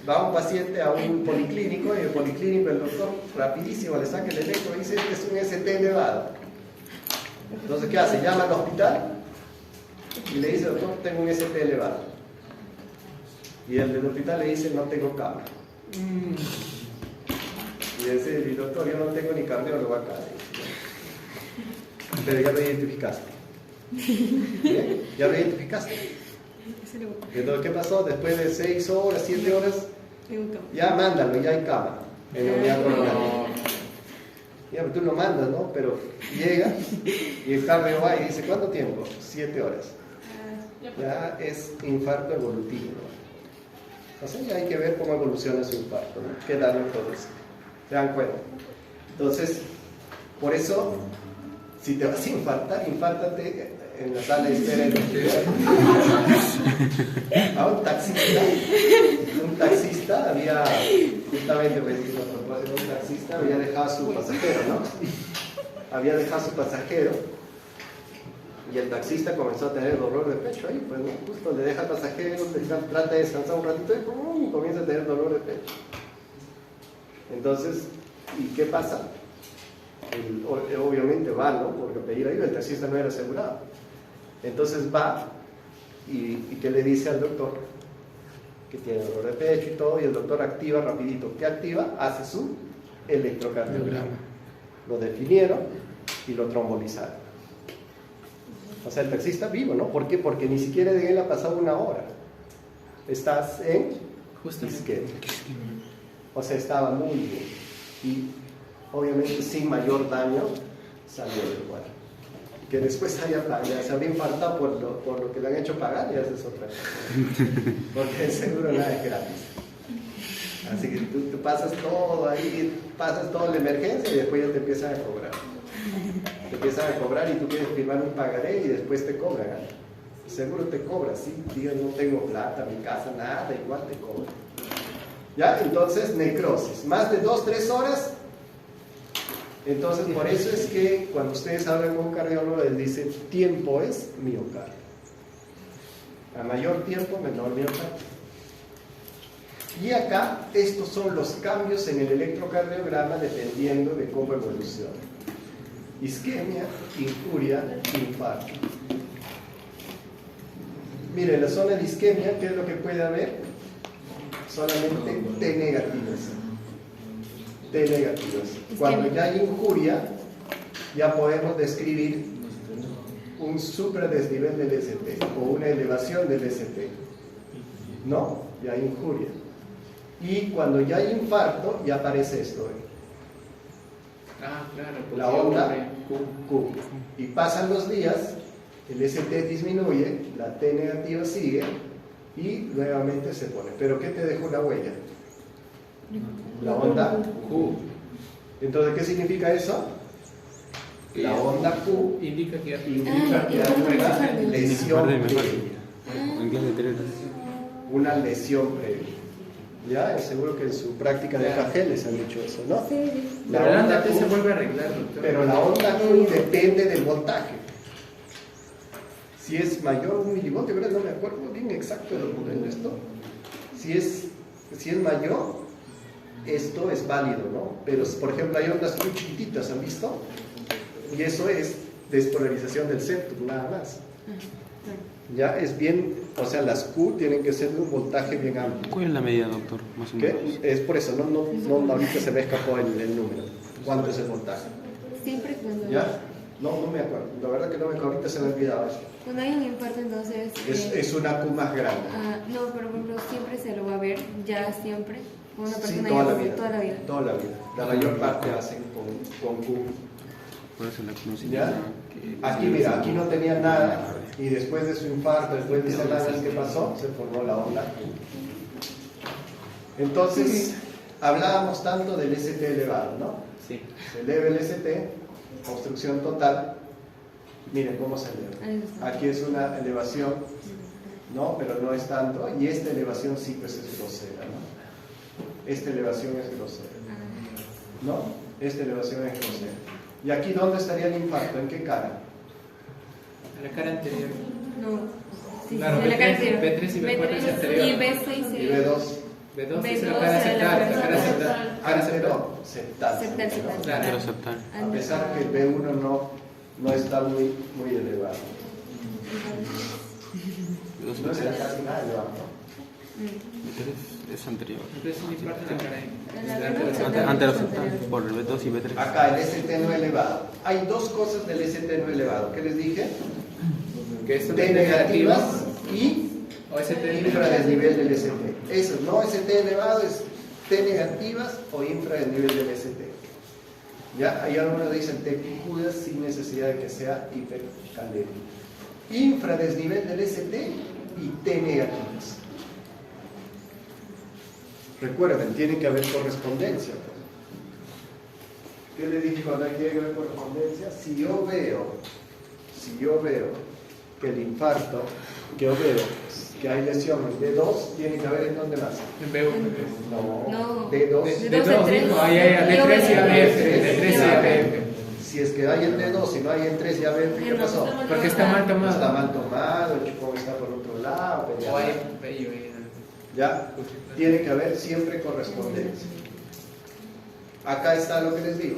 Va un paciente a un policlínico y el policlínico, el doctor, rapidísimo le saca el electro y dice, este es un ST elevado. Entonces, ¿qué hace? Llama al hospital y le dice, doctor, tengo un ST elevado. Y el del hospital le dice, no tengo cama. Y dice, doctor, yo no tengo ni cardiólogo acá. Pero ya lo identificaste. ¿Bien? Ya lo identificaste. Entonces, ¿qué pasó? Después de 6 horas, 7 horas, ya mándalo, ya hay cama en la unidad coronaria. Ya, tú lo mandas, ¿no? Pero llega y el cardio va y dice, ¿cuánto tiempo? 7 horas. Ya es infarto evolutivo, ¿no? O sea, ya hay que ver cómo evoluciona su infarto, ¿no? ¿Qué daño produce? ¿Se dan cuenta? Entonces, por eso, si te vas a infartar, infártate en la sala de espera del hospital. A un taxista había, justamente un taxista había dejado a su pasajero, ¿no? Había dejado a su pasajero y el taxista comenzó a tener dolor de pecho ahí, pues, ¿no? Justo le deja al pasajero, trata de descansar un ratito y comienza a tener dolor de pecho. Entonces, ¿y qué pasa? Obviamente va, ¿no? Porque pedir ayuda, el taxista no era asegurado. Entonces va y ¿qué le dice al doctor? Que tiene dolor de pecho y todo, y el doctor activa rapidito. ¿Qué activa? Hace su electrocardiograma. Lo definieron y lo trombolizaron. O sea, el taxista vivo, ¿no? ¿Por qué? Porque ni siquiera de él ha pasado 1 hora. Estás en isquemia. O sea, estaba muy bien. Y obviamente sin mayor daño salió del cuadro. Que después se habría infartado por lo que le han hecho pagar, y esa es otra cosa. Porque el seguro nada es gratis. Así que tú pasas todo ahí, pasas toda la emergencia y después ya te empiezan a cobrar. Te empiezan a cobrar y tú quieres firmar un pagaré y después te cobran. El seguro te cobra, sí, digo, no tengo plata, mi casa, nada, igual te cobra. ¿Ya? Entonces, necrosis. Más de 2-3 horas. Entonces, por eso es que cuando ustedes hablan con un cardiólogo, él dice, tiempo es miocardio. A mayor tiempo, menor miocardio. Y acá, estos son los cambios en el electrocardiograma dependiendo de cómo evoluciona. Isquemia, injuria, infarto. Mire, la zona de isquemia, ¿qué es lo que puede haber? Solamente T negativas. T negativas. Cuando ya hay injuria, ya podemos describir un supradesnivel del ST o una elevación del ST. ¿No? Ya hay injuria. Y cuando ya hay infarto, ya aparece esto. Ah, claro. Pues La onda Q. Y pasan los días, el ST disminuye, la T negativa sigue y nuevamente se pone. ¿Pero qué te dejó la huella? La onda Q. Entonces, ¿qué significa eso? La onda Q indica que indica que hay una lesión previa. En clase de tres. Una lesión previa. ¿Ya? Seguro que en su práctica de KG les han dicho eso, ¿no? La onda T se vuelve a arreglar, doctor. Pero la onda Q depende del voltaje. Si es mayor a 1 milivoltio, ¿verdad? No me acuerdo bien exacto de esto. Si es mayor, esto es válido, ¿no? Pero, por ejemplo, hay ondas Q chiquititas, ¿han visto? Y eso es despolarización del septum, nada más. Ya es bien, o sea, las Q tienen que ser de un voltaje bien amplio. ¿Cuál es la medida, doctor? Más o menos. ¿Qué? Es por eso, no, ahorita se me escapó el número. ¿Cuánto es el voltaje? Siempre cuando... ¿Ya? No me acuerdo. La verdad que no me acuerdo, ahorita se me ha olvidado eso. Cuando hay un infarto, entonces... Es una Q más grande. no, pero por ejemplo, siempre se lo va a ver, ya siempre. Como una Sí, persona toda ya la vida. toda la vida. Toda la vida. La mayor parte hacen con Q. Por eso la conocida. ¿Ya? Aquí, mira, aquí no tenía nada. Y después de su infarto, después de ese análisis que pasó, se formó la onda Q. Entonces, hablábamos tanto del ST elevado, ¿no? Sí. Se eleva el ST, obstrucción total. Miren cómo se eleva. Aquí es una elevación, ¿no? Pero no es tanto. Y esta elevación sí, pues es grosera, ¿no? Esta elevación es grosera, ¿no? Esta elevación es grosera. ¿Y aquí dónde estaría el infarto? ¿En qué cara? A la cara anterior. No. Sí, Claro, sí, la cara anterior. B3 y B4 es anterior. Y B6 Y B2. B2 es la cara septal. La cara septal. Cara septal. Septal. Septal. Claro. Quiero aceptar. A pesar que el B1 no está muy elevado. No es casi nada elevado, ¿no? Es anterior. Entonces un infarto en la cara. Anteroseptal, por el B2 y B3. Acá el ST no elevado. Hay dos cosas del ST no elevado. ¿Qué les dije? Que es T negativas y o ST infradesnivel del ST. Eso, no ST elevado, es T negativas o infradesnivel del ST. ¿Ya? Ahí algunos dicen T picudas sin necesidad de que sea hipercalémico. Infradesnivel del ST y T negativas. Recuerden, tiene que haber correspondencia. ¿Qué le dije cuando hay que haber correspondencia? Si yo veo que el infarto, que yo veo que hay lesión en D2, tiene que haber en dónde más. en B1. No, No. D2. D2 D3 y ABF. D3 y ABF. Si es que hay en D2 y no hay en 3 y ABF, ¿qué pasó? Porque está mal tomado. Está mal tomado, el chupón está por otro lado. O hay bello. ¿Ya? Tiene que haber siempre correspondencia. Acá está lo que les digo.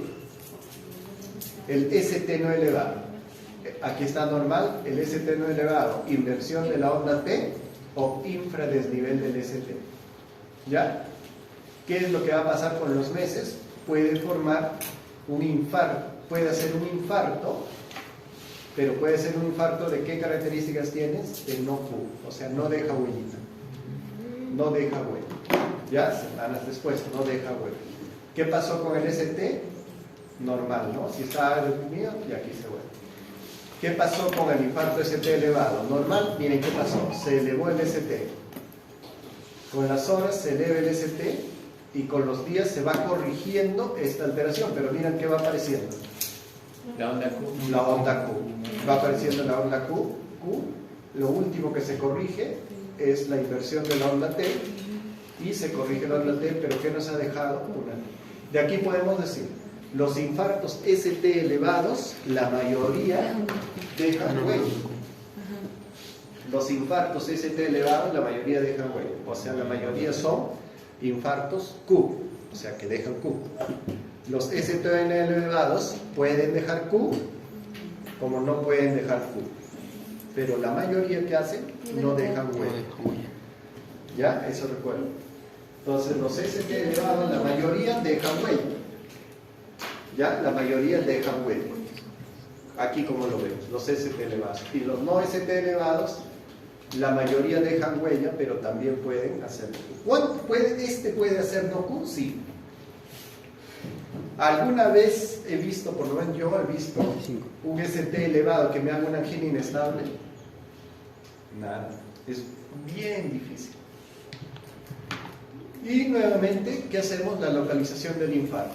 El ST no elevado. Aquí está normal, el ST no elevado. Inversión de la onda T o infradesnivel del ST. ¿Ya? ¿Qué es lo que va a pasar con los meses? Puede formar un infarto. Puede hacer un infarto, pero puede ser un infarto de qué características tienes? De no Q, o sea, no deja huellita. No deja huella. Ya, semanas después, no deja huella. ¿Qué pasó con el ST? Normal, ¿no? Si estaba deprimido, y aquí se vuelve. ¿Qué pasó con el infarto ST elevado? Normal, miren qué pasó. Se elevó el ST. Con las horas se eleva el ST y con los días se va corrigiendo esta alteración. Pero miren qué va apareciendo. La onda Q. La onda Q. Va apareciendo la onda Q. Lo último que se corrige es la inversión de la onda T y se corrige la onda T, pero ¿qué nos ha dejado? Una. De aquí podemos decir, los infartos ST elevados, la mayoría dejan huella. Los infartos ST elevados, la mayoría dejan huella. O sea, la mayoría son infartos Q, o sea, que dejan Q. Los STN elevados pueden dejar Q, como no pueden dejar Q. Pero la mayoría que hacen no dejan huella. ¿Ya? Eso recuerdo. Entonces los ST elevados, la mayoría dejan huella. ¿Ya? La mayoría dejan huella. Aquí como lo vemos, los ST elevados. Y los no ST elevados, la mayoría dejan huella, pero también pueden hacerlo. ¿Cuánto puede hacer no Q? Sí. ¿Alguna vez he visto, por lo menos yo he visto, un ST elevado que me haga una angina inestable? Nada. Es bien difícil. Y nuevamente, ¿qué hacemos? La localización del infarto.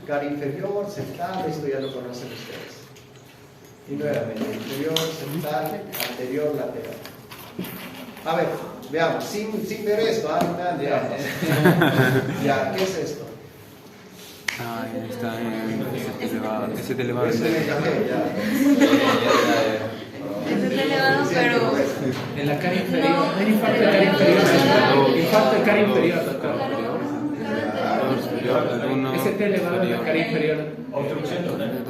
Cara inferior, septal, esto ya lo conocen ustedes. Y nuevamente, inferior, septal, anterior, lateral. A ver, veamos, sin ver esto, veamos. Ya, ¿qué es esto? Ah, está en ese elevado. Ese le cambié, ya. Eso está elevado, pero En la cara inferior. No, No hay infarto de cara inferior. Infarto de cara inferior, doctor. ST elevado en la cara inferior. Obstrucción total.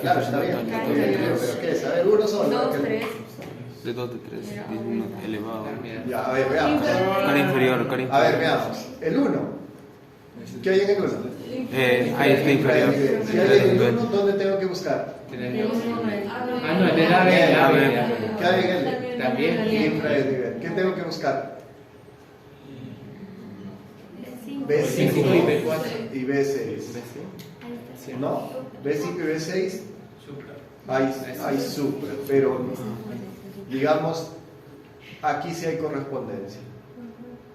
Claro, está bien. ¿Pero qué es? A ver, uno solo. 2, 3. De 2 de 3, elevado. Ya, a ver, veamos. Cara inferior, cara inferior. A ver, veamos. El 1. ¿Qué hay en el 1? Ahí está inferior. Si hay en el 1, ¿dónde tengo que buscar? Ah, no, el del AVE. ¿Qué hay en el También. infranivel? ¿Qué tengo que buscar? B5 B5 y B4. y B6. ¿No? B5 y B6 hay supra, pero digamos, aquí sí hay correspondencia.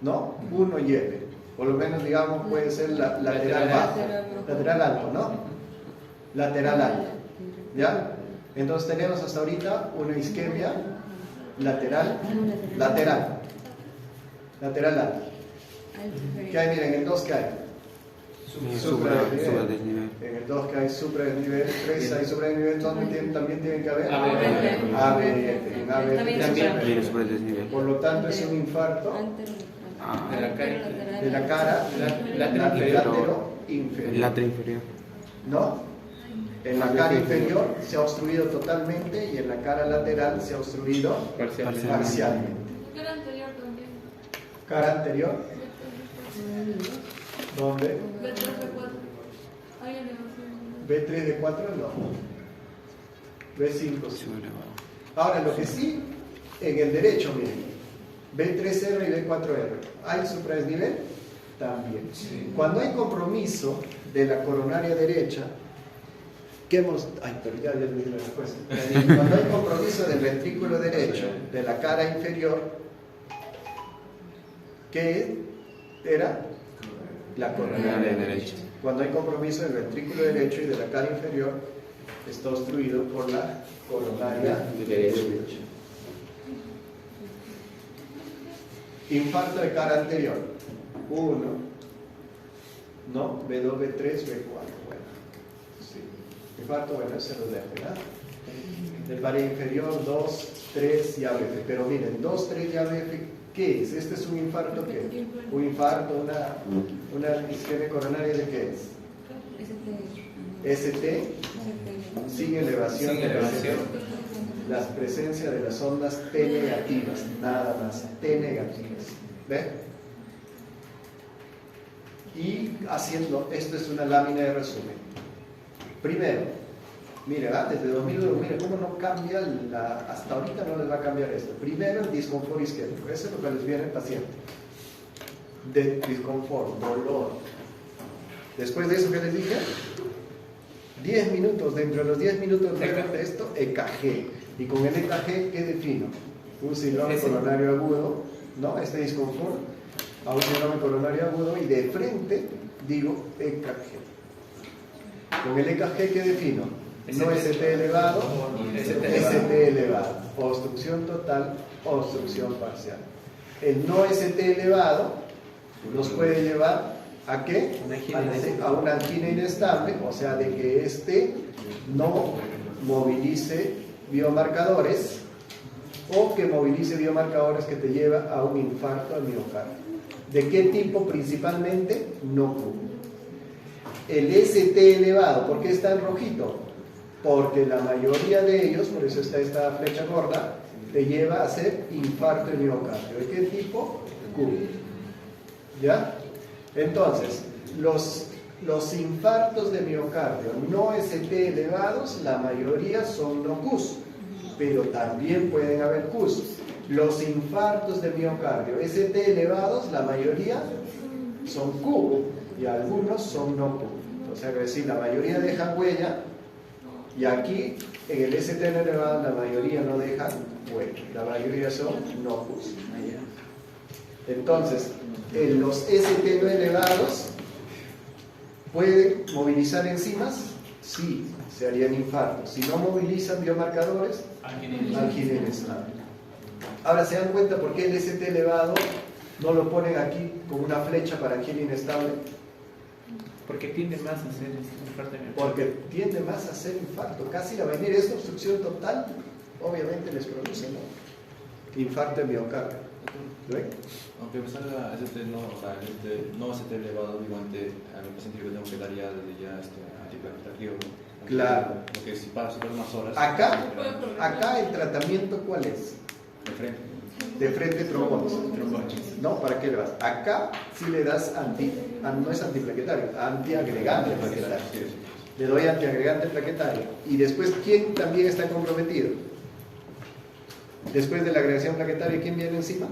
¿No? 1 y F. Por lo menos, digamos, puede ser lateral bajo. Lateral alto, ¿no? Lateral alto. ¿Ya? Entonces tenemos hasta ahorita una isquemia lateral alto. ¿Qué hay? Miren, en el 2 ¿qué hay? Supradesnivel. En el 2 que hay supradesnivel, 3 hay supradesnivel, también tienen que haber ABF. ABF. En ABF También. Viene supradesnivel. por lo tanto es un infarto De la cara. de la cara Lateral inferior. Lateral inferior. ¿No? En la cara inferior se ha obstruido totalmente y en la cara lateral se ha obstruido Parcialmente. parcialmente. Cara anterior también. Cara anterior, ¿dónde? B3, B4. Hay elevación. B3 de 4 no. B5 sí. Sublevado. Ahora, lo que sí, en el derecho, miren, B3R y B4R, ¿hay supradesnivel? También. Cuando hay compromiso de la coronaria derecha, ¿qué hemos...? Ay, pero ya les di la respuesta. Cuando hay compromiso del ventrículo derecho, de la cara inferior, ¿qué era? La coronaria derecha. Cuando hay compromiso del ventrículo derecho y de la cara inferior, está obstruido por la coronaria derecha. Infarto de cara anterior. 1, ¿no? B2, B3, B4. Bueno, sí. Infarto, bueno, ese lo dejo, ¿verdad? De cara inferior, 2, 3 y ABF. Pero miren, 2, 3 y ABF, ¿qué es? ¿Este es un infarto qué? Un infarto, una isquemia coronaria de qué es? ST, sin elevación. Sin elevación. La presencia de las ondas T negativas, nada más, T negativas. ¿Ve? Y haciendo, esto es una lámina de resumen. Primero, mire, desde 2001, mire cómo no cambia, hasta ahorita no les va a cambiar esto. Primero, el disconfort isquémico, eso es lo que les viene al paciente. De disconfort, dolor. Después de eso que les dije, 10 minutos, dentro de los 10 minutos de esto, EKG. Y con el EKG, ¿qué defino? Un síndrome coronario agudo, ¿no? Este disconfort, a un síndrome coronario agudo, y de frente digo EKG. Con el EKG, ¿qué defino? No ST elevado, ST elevado. Obstrucción total, obstrucción parcial. El no ST elevado nos puede llevar ¿a qué? A una angina inestable, o sea, de que este no movilice biomarcadores o que movilice biomarcadores que te lleva a un infarto al miocardio. ¿De qué tipo principalmente? No Q. El ST elevado, ¿por qué está en rojito? Porque la mayoría de ellos, por eso está esta flecha gorda, te lleva a hacer infarto de miocardio. ¿De qué tipo? Q. ¿Ya? Entonces, los infartos de miocardio no ST elevados, la mayoría son no Qs, pero también pueden haber Qs. Los infartos de miocardio ST elevados, la mayoría son Q y algunos son no Q. O sea, que decir, la mayoría dejan huella y aquí en el ST elevado la mayoría no dejan huella. La mayoría son inocuos. Entonces, en los ST no elevados, ¿pueden movilizar enzimas? Sí, se harían infartos. Si no movilizan biomarcadores, alquilin estable. Ahora, ¿se dan cuenta por qué el ST elevado no lo ponen aquí con una flecha para alquilin estable? Porque tiende más a ser infarto de miocardio. Porque tiende más a ser infarto. Casi la venir esta obstrucción total, obviamente les produce, ¿no? Infarto de miocardio. ¿Ven? Aunque me salga ST no, o sea, no ST elevado, igualmente a mi paciente yo le tengo que dar ya desde ya antiplaquetario, ¿no? Claro. Porque si pasa unas horas. Acá el tratamiento, ¿cuál es? De frente. De frente trombosis. ¿No? ¿Para qué le vas? Acá sí le das no es antiplaquetario, antiagregante plaquetario. Le doy antiagregante plaquetario. Y después, ¿quién también está comprometido? Después de la agregación plaquetaria, ¿quién viene encima?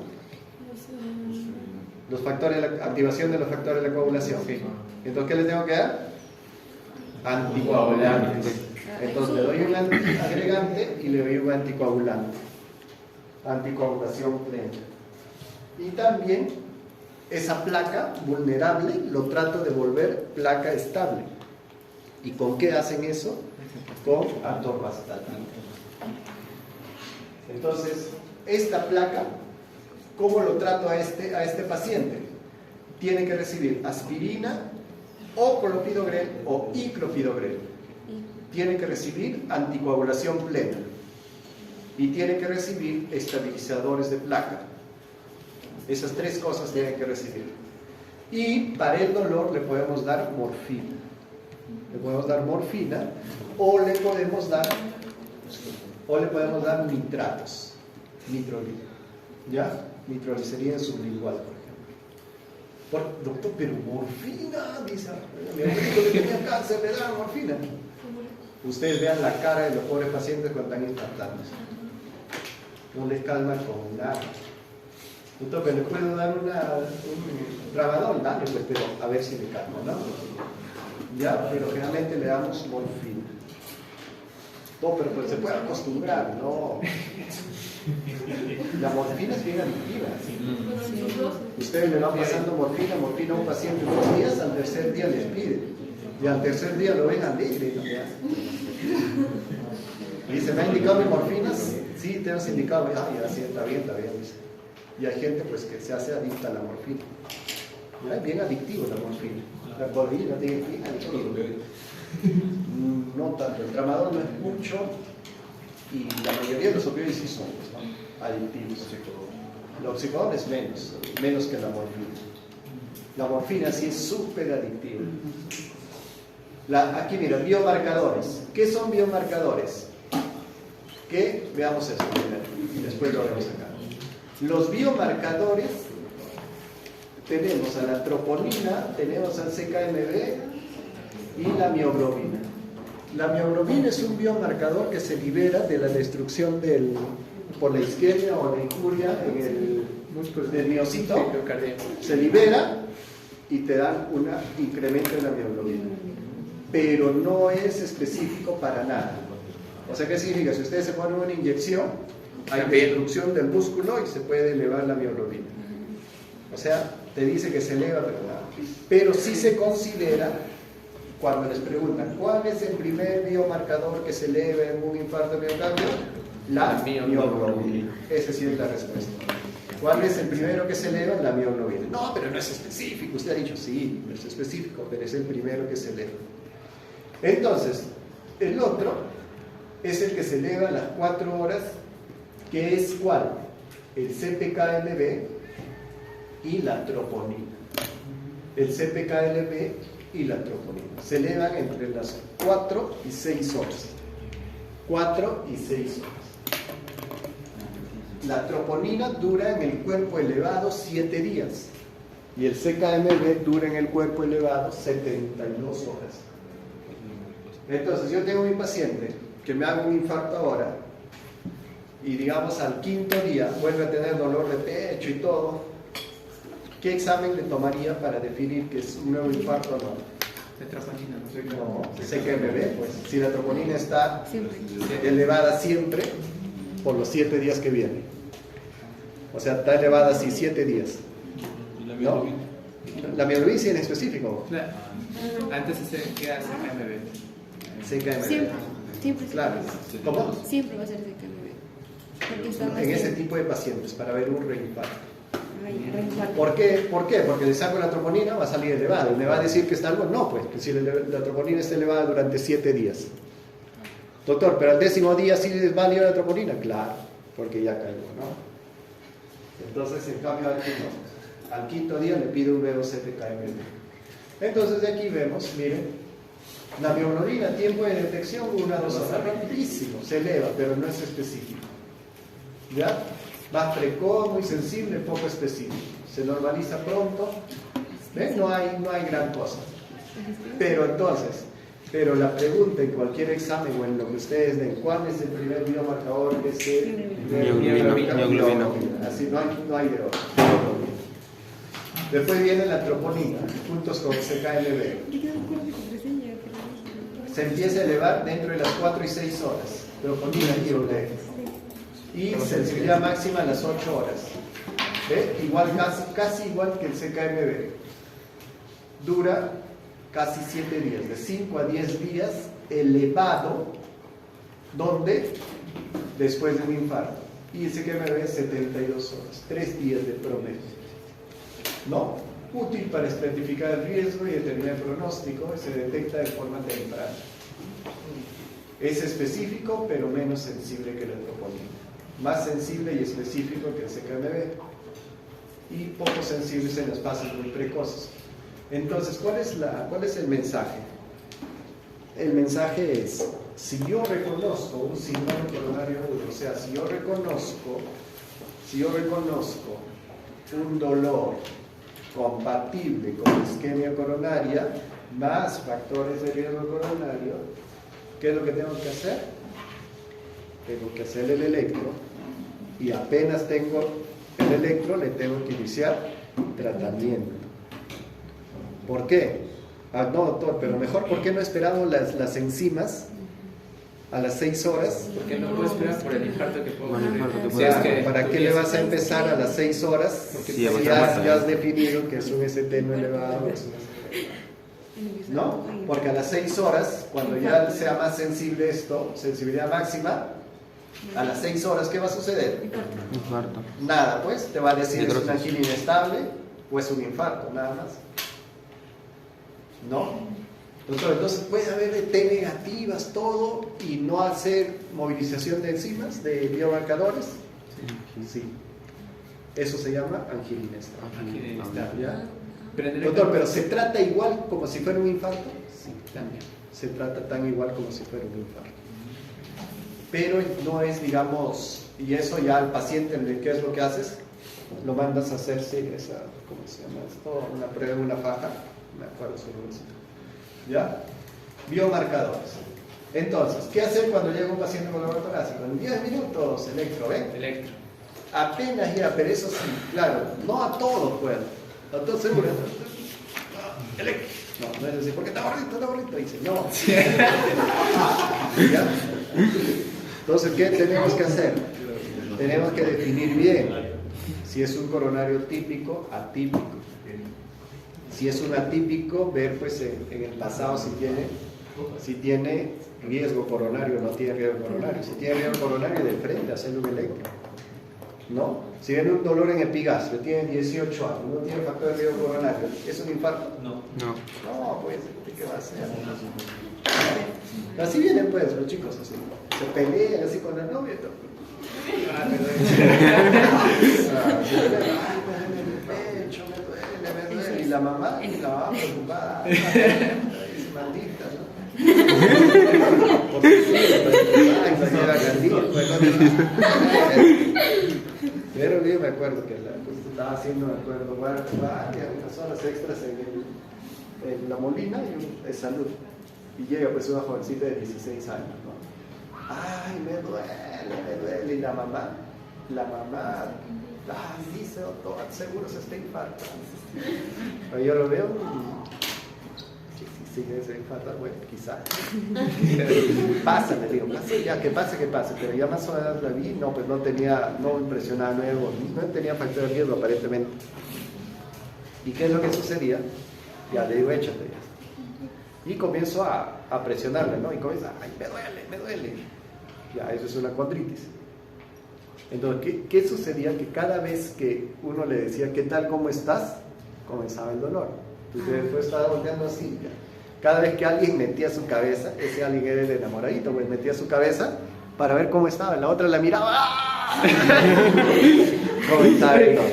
Los factores, la activación de los factores de la coagulación. Entonces, ¿qué le tengo que dar? Anticoagulantes. Entonces, le doy un antiagregante y le doy un anticoagulante. Anticoagulación plena. Y también esa placa vulnerable lo trato de volver placa estable. ¿Y con qué hacen eso? Con atorvastatina. Entonces, esta placa, ¿cómo lo trato a este paciente? Tiene que recibir aspirina o clopidogrel o iclopidogrel. Tiene que recibir anticoagulación plena. Y tiene que recibir estabilizadores de placa. Esas tres cosas tienen que recibir. Y para el dolor le podemos dar morfina. Le podemos dar morfina o le podemos dar nitratos. Nitrolina. ¿Ya? Nitroglicerina sublingual, por ejemplo. Doctor, pero morfina, dice. Mi amigo que tenía cáncer le da morfina. Ustedes vean la cara de los pobres pacientes cuando están infartados. No les calman con nada. Doctor, pero le puedo dar un tramadol, dale, pues, pero a ver si le calma, ¿no? Ya, pero generalmente le damos morfina. No, pero pues se puede acostumbrar, no. La morfina es bien adictiva. Ustedes le van pasando morfina a un paciente 2 días, al tercer día les pide. Y al tercer día lo ven alegre, ¿no? Dice, ¿me ha indicado mi morfinas? Sí, te has indicado. Ah, ya, sí, está bien, dice. Y hay gente pues que se hace adicta a la morfina. ¿Ya? Es bien adictivo la morfina. La morfina tiene bien adictivo. No tanto, el tramadol no es mucho y la mayoría de los opioides sí son, ¿no? Adictivos. El oxicodón es menos que la morfina. La morfina sí es súper adictiva. Aquí mira, biomarcadores. ¿Qué son biomarcadores? Que veamos esto primero y después lo vemos acá. Los biomarcadores, tenemos a la troponina, tenemos al CKMB y la mioglobina. La mioglobina es un biomarcador que se libera de la destrucción por la isquemia o la injuria en el músculo del miocito. Se libera y te dan un incremento en la mioglobina. Pero no es específico para nada. O sea, ¿qué significa? Si ustedes se ponen una inyección, hay destrucción del músculo y se puede elevar la mioglobina. O sea, te dice que se eleva, pero nada. Pero sí se considera, cuando les preguntan, ¿cuál es el primer biomarcador que se eleva en un infarto de miocardio? La mioglobina. Esa sí es la respuesta. ¿Cuál es el primero que se eleva? La mioglobina. No, pero no es específico. Usted ha dicho, sí, no es específico, pero es el primero que se eleva. Entonces, el otro es el que se eleva a las 4 horas, que es ¿cuál? El CPKLB y la troponina. El CPKLB y la troponina se elevan entre las 4 y 6 horas. 4 y 6 horas. La troponina dura en el cuerpo elevado 7 días y el CKMB dura en el cuerpo elevado 72 horas. Entonces, yo tengo mi paciente que me haga un infarto ahora y digamos al 5.º día vuelve a tener dolor de pecho y todo. ¿Qué examen le tomaría para definir que es un nuevo infarto o no? De troponina, ¿no? No, CKMB, pues si la troponina está Siempre. elevada siempre por los 7 días que vienen. O sea, está elevada así 7 días. ¿Y la ¿No? mioglobina? La mioglobina en específico. Antes ¿qué hace KMB? CKMB. Siempre. Claro. ¿Cómo? Siempre va a ser CKMB. Porque está más En ese cerca. tipo de pacientes para ver un reinfarto. Ay, reinfarto. ¿Por qué? Porque le saco la troponina, va a salir elevada. ¿Y me va a decir que está algo? No, pues, que si la troponina está elevada durante 7 días. Doctor, pero al 10º día sí es válida la troponina. Claro, porque ya cayó, ¿no? Entonces, en cambio, aquí no. Al 5.º día le pido un VO7KMB. Entonces, de aquí vemos, miren, la mioglobina, tiempo de detección, 1 a 2 horas. Rapidísimo, se eleva, pero no es específico. ¿Ya? Más precoz, muy sensible, poco específico. Se normaliza pronto. ¿Ven? No hay gran cosa. Pero entonces, la pregunta en cualquier examen o en lo que ustedes den, ¿cuál es el primer biomarcador que se Mioglobina. Así no hay de otro. Después viene la troponina, juntos con CKMB. Se empieza a elevar dentro de las 4 y 6 horas. Troponina y OLE. Y sensibilidad máxima a las 8 horas. ¿Ve? Igual, casi igual que el CKMB. Dura casi 7 días, de 5 a 10 días elevado, donde después de un infarto. Y el CKMB 72 horas, 3 días de promedio. ¿No? Útil para estratificar el riesgo y determinar el pronóstico, se detecta de forma temprana. Es específico, pero menos sensible que la troponina. Más sensible y específico que el CKMB. Y poco sensibles en las fases muy precoces. Entonces, ¿cuál es el mensaje? El mensaje es, si yo reconozco un síndrome coronario agudo, o sea, si yo reconozco un dolor compatible con isquemia coronaria, más factores de riesgo coronario, ¿qué es lo que tengo que hacer? Tengo que hacer el electro, y apenas tengo el electro, le tengo que iniciar tratamiento. ¿Por qué? No, doctor, pero mejor, ¿por qué no esperamos las enzimas a las 6 horas? Porque no puedo esperar por el infarto que puedo Bueno, infarto que ocurrir. puede Si es que ¿Para qué le vas a empezar a las 6 horas? Porque Si ya va a ya, estar ya has definido que es un ST no elevado. ¿No? Porque a las 6 horas, cuando ya sea más sensible esto, sensibilidad máxima, a las 6 horas, ¿qué va a suceder? Infarto. Nada, pues, te va a decir es Necrosis. una angina inestable o es un infarto, nada más. ¿No? Entonces puede haber de T negativas, todo, y no hacer movilización de enzimas, de biomarcadores. Sí. Eso se llama angina inestable. Angina inestable. ¿Ya? Pero en el Doctor, ¿pero se trata igual como si fuera un infarto? Sí, también. Se trata tan igual como si fuera un infarto. Pero no es, digamos, y eso ya al paciente, ¿qué es lo que haces? Lo mandas a hacerse esa, ¿cómo se llama esto? Una prueba, una faja, me acuerdo sobre eso. ¿Ya? Biomarcadores. Entonces, ¿qué hacer cuando llega un paciente con dolor torácico? En 10 minutos, electro, ¿ven? Electro. Apenas ya, pero eso sí, claro, no a todos puedo. ¿Estás seguro? Electro. No es así, porque está gordito. Dice, no. ¿Ya? Entonces, ¿qué tenemos que hacer? Tenemos que definir bien si es un coronario típico, atípico. Si es un atípico, ver pues en el pasado si tiene riesgo coronario o no tiene riesgo coronario. Si tiene riesgo coronario, de frente, hacerle un electro. ¿No? Si viene un dolor en epigastrio, tiene 18 años, no tiene factor de riesgo coronario, ¿es un infarto? No. No. No, pues, ¿qué va a ser? Así vienen pues los chicos, así. Se pelean así con la novia y todo. Ah, me duele. Se pelean, ay, me duele el pecho, me duele. Y la mamá preocupada. Dice, maldita, ¿no? Porque sí, ay, me lleva Gandía, pues, pero yo me acuerdo que estaba haciendo, me acuerdo, varias unas horas extras en La Molina y de salud. Y llega pues una jovencita de 16 años, ¿no? Ay, me duele. Y la mamá, ay, dice, doctor, seguro se está infartando. Pero yo lo veo, sigue ese fatal, bueno, quizá. Pasa, le digo, pasa, ya, que pase, pero ya más o menos la vi, no, pues no tenía, no impresionaba, no tenía factor de riesgo aparentemente. ¿Y qué es lo que sucedía? Ya le digo, échate ya. Y comienzo a presionarle, ¿no? Y comienza, ay, me duele. Ya, eso es una condritis. Entonces, ¿qué sucedía? Que cada vez que uno le decía, ¿qué tal, cómo estás?, comenzaba el dolor. Entonces después estaba volteando así. Ya. Cada vez que alguien metía su cabeza, ese alguien era el enamoradito, pues metía su cabeza para ver cómo estaba. La otra la miraba, ¡ah! Comenzaba el dolor.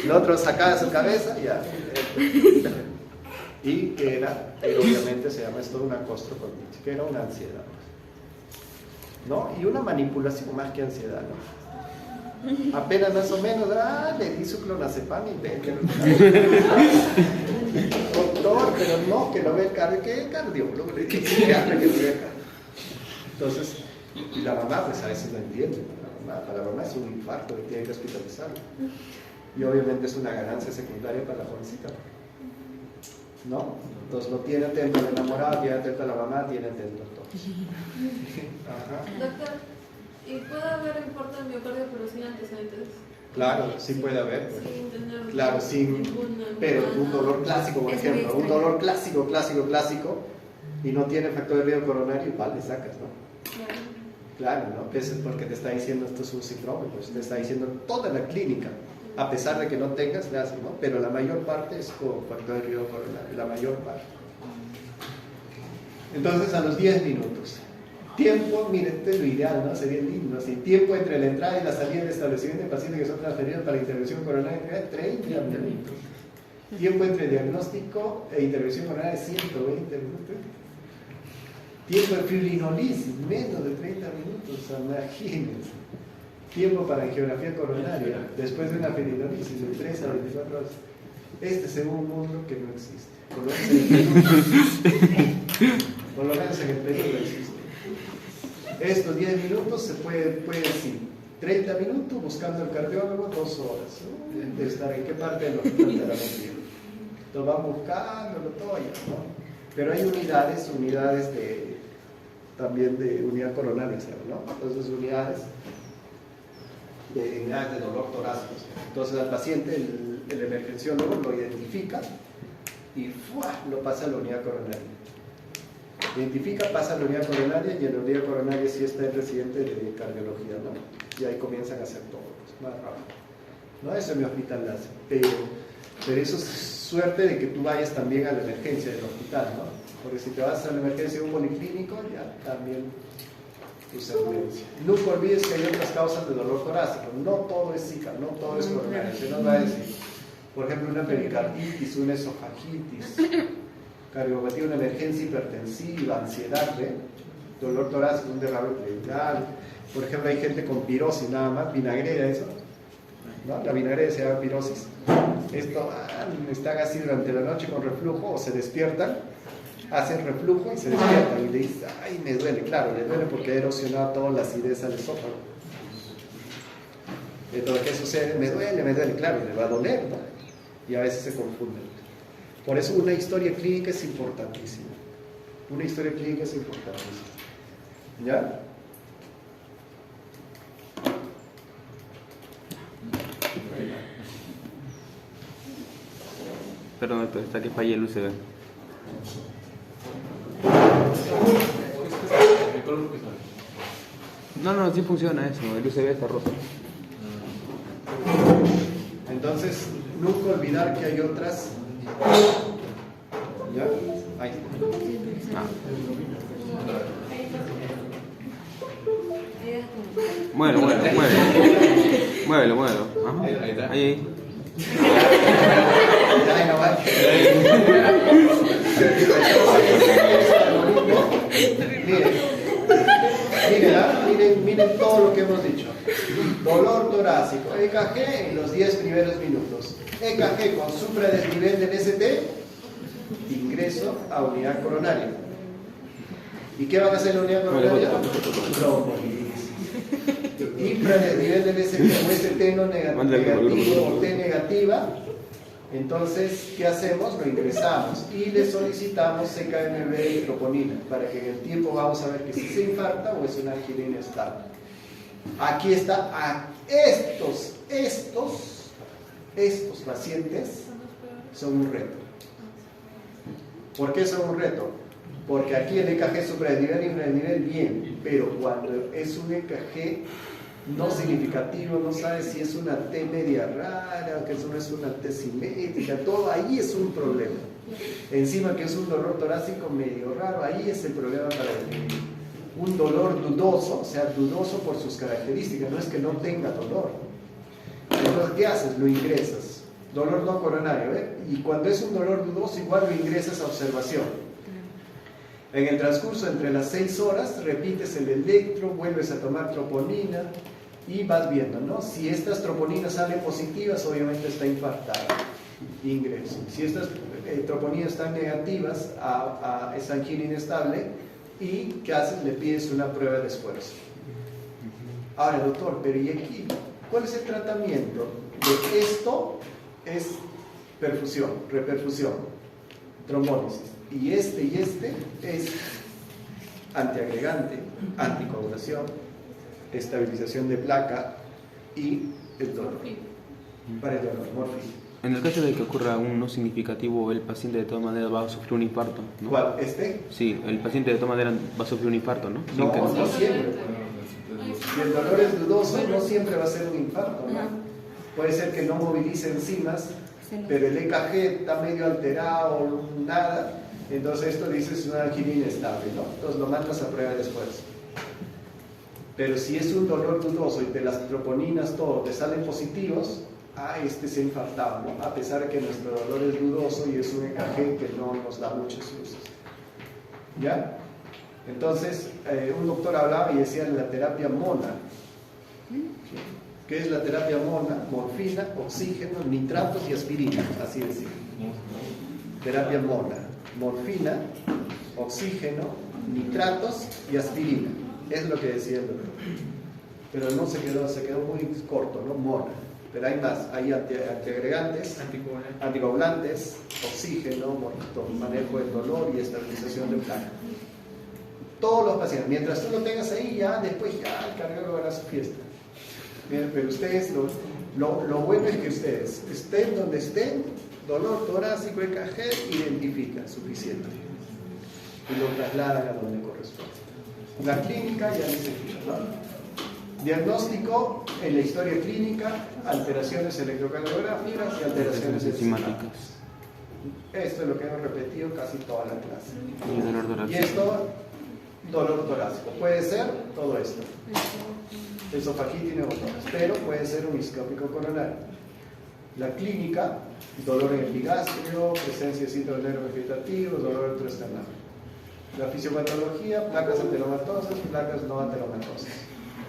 El otro sacaba su cabeza, ya. Y que era, obviamente se llama esto una costrocondritis, que era una ansiedad, ¿no? Y una manipulación más que ansiedad, ¿no? Apenas más o menos, le di su clonazepam y ve que doctor, pero no, que lo ve el cardiólogo, que lo vea el cardiólogo. Entonces, y la mamá pues a veces no entiende, ¿no? Para la mamá es un infarto que tiene que hospitalizarlo. Y obviamente es una ganancia secundaria para la jovencita, ¿no? Entonces lo tiene atento el enamorado, tiene atento a la mamá, tiene atento a todos. Ajá. Doctor, ¿y puede haber infarto del miocardio pero sin antecedentes? Claro, sí puede haber. Pues. Sin tener Claro, sin, pero un dolor clásico, por ejemplo, un dolor clásico, y no tiene factor de riesgo coronario, igual le sacas, ¿no? Claro, ¿no? Eso es porque te está diciendo esto es un síndrome, pues te está diciendo toda la clínica, a pesar de que no tengas, le haces, ¿no? Pero la mayor parte es con factor de riesgo coronario, la mayor parte. Entonces, a los 10 minutos. Tiempo, miren, este es lo ideal, ¿no? Sería lindo, así. Tiempo entre la entrada y la salida del establecimiento de pacientes que son transferidos para intervención coronaria, 30 minutos. Tiempo entre diagnóstico e intervención coronaria, 120 minutos. Tiempo de fibrinolisis, menos de 30 minutos, imagínense. Tiempo para angiografía coronaria, después de una fibrinolisis, de 3 a 24 horas. Este es un mundo que no existe. Por lo menos en el Perú no existe. Estos 10 minutos se puede decir 30 minutos buscando al cardiólogo, 2 horas, ¿no? De estar en qué parte del hospital te la metieron. Lo van buscándolo todo ya, ¿no? Pero hay unidades también de unidad coronaria, ¿no? Entonces unidades de dolor torácico. Entonces al paciente el emergenciólogo lo identifica y ¡fua!, lo pasa a la unidad coronaria. Identifica, pasa a la unidad coronaria y en la unidad coronaria sí está el residente de cardiología, ¿no? Y ahí comienzan a hacer todo, pues, más rápido. ¿No? Eso en mi hospital lo hace. Pero eso es suerte de que tú vayas también a la emergencia del hospital, ¿no? Porque si te vas a la emergencia de un policlínico, ya también tu servicio. Nunca olvides que hay otras causas de dolor torácico. No todo es Zika, no todo es coronario. Se nos va a decir, por ejemplo, una pericarditis, una esofagitis, cardiopatía, una emergencia hipertensiva, ansiedad, ¿eh? Dolor torácico, un derrame pleural. Por ejemplo, hay gente con pirosis nada más, vinagrera, eso, ¿no? La vinagrera se llama pirosis. Esto, están así durante la noche con reflujo o se despiertan, hacen reflujo y se despiertan y le dicen, ay, me duele. Claro, le duele porque ha erosionado toda la acidez al esófago. Entonces, ¿qué sucede? Me duele, claro, le va a doler, ¿no? Y a veces se confunden. Por eso una historia clínica es importantísima. Una historia clínica es importantísima. ¿Ya? Perdón, doctor, está que falla el UCB. No, sí funciona eso, el UCB está roto. Entonces, nunca olvidar que hay otras. ¿Ya? Ahí. Muévelo. Ajá. Ahí. Ya, no va. Miren todo lo que hemos dicho. Dolor torácico, EKG en los 10 primeros minutos. EKG con supradesnivel del ST, ingreso a unidad coronaria. ¿Y qué van a hacer en la unidad coronaria? Trombolisis. Infradesnivel del ST o ST no negativo o T negativa, Entonces, ¿qué hacemos? Lo ingresamos y le solicitamos CKMB y troponina para que en el tiempo vamos a ver que si se infarta o es una angina estable. Aquí está, estos pacientes son un reto. ¿Por qué son un reto? Porque aquí el EKG supra nivel bien, pero cuando es un EKG no significativo, no sabes si es una T media rara, que eso no es una T simétrica, todo ahí es un problema. Encima que es un dolor torácico medio raro, ahí es el problema para definir. Un dolor dudoso, o sea, dudoso por sus características, no es que no tenga dolor. Entonces, ¿qué haces? Lo ingresas. Dolor no coronario, ¿eh? Y cuando es un dolor dudoso, igual lo ingresas a observación. En el transcurso entre las 6 horas, repites el electro, vuelves a tomar troponina y vas viendo, ¿no? Si estas troponinas salen positivas, obviamente está infartada. Ingreso. Si estas troponinas están negativas, es angina inestable. ¿Y qué haces? Le pides una prueba de esfuerzo. Ahora, doctor, pero ¿y aquí? ¿Cuál es el tratamiento? De esto es perfusión, reperfusión, trombólisis. Y este es antiagregante, anticoagulación, estabilización de placa y el dolor. Para el dolor, morfina. En el caso de que ocurra un no significativo, el paciente de todas maneras va a sufrir un infarto, ¿no? ¿Cuál? ¿Este? Sí, el paciente de todas maneras va a sufrir un infarto, ¿no? No, no siempre. Si el dolor es dudoso, no siempre va a ser un infarto, ¿no? Puede ser que no movilice enzimas, pero el EKG está medio alterado, nada. Entonces esto dices es una angina inestable, ¿no? Entonces lo mandas a prueba de esfuerzo. Pero si es un dolor dudoso y te las troponinas, todo, te salen positivos, este se ha infartado, ¿no? A pesar de que nuestro dolor es dudoso y es un EKG que no nos da muchas luces. ¿Ya? Entonces, un doctor hablaba y decía la terapia mona. ¿Qué es la terapia mona? Morfina, oxígeno, nitratos y aspirina, así decir. Terapia mona. Morfina, oxígeno, nitratos y aspirina. Es lo que decía el doctor. Pero no se quedó muy corto, ¿no? Mona. Pero hay más, hay antiagregantes, anticoagulantes, oxígeno, manejo del dolor y estabilización de placa. Todos los pacientes, mientras tú lo tengas ahí, ya después ya el cardiólogo hará su fiesta. Bien, pero ustedes, lo bueno es que ustedes estén donde estén, dolor torácico, EKG, identifican suficiente y lo trasladan a donde corresponde. La clínica ya dice, ¿no? Diagnóstico en la historia clínica, alteraciones electrocardiográficas y alteraciones enzimáticas. Esto es lo que hemos repetido casi toda la clase. Y esto, dolor torácico. Puede ser todo esto. Esofagitis y neumotórax, pero puede ser un isquémico coronario. La clínica, dolor en el epigastrio, presencia de síntomas neurovegetativos, dolor retroesternal. La fisiopatología, placas ateromatosas, placas no ateromatosas.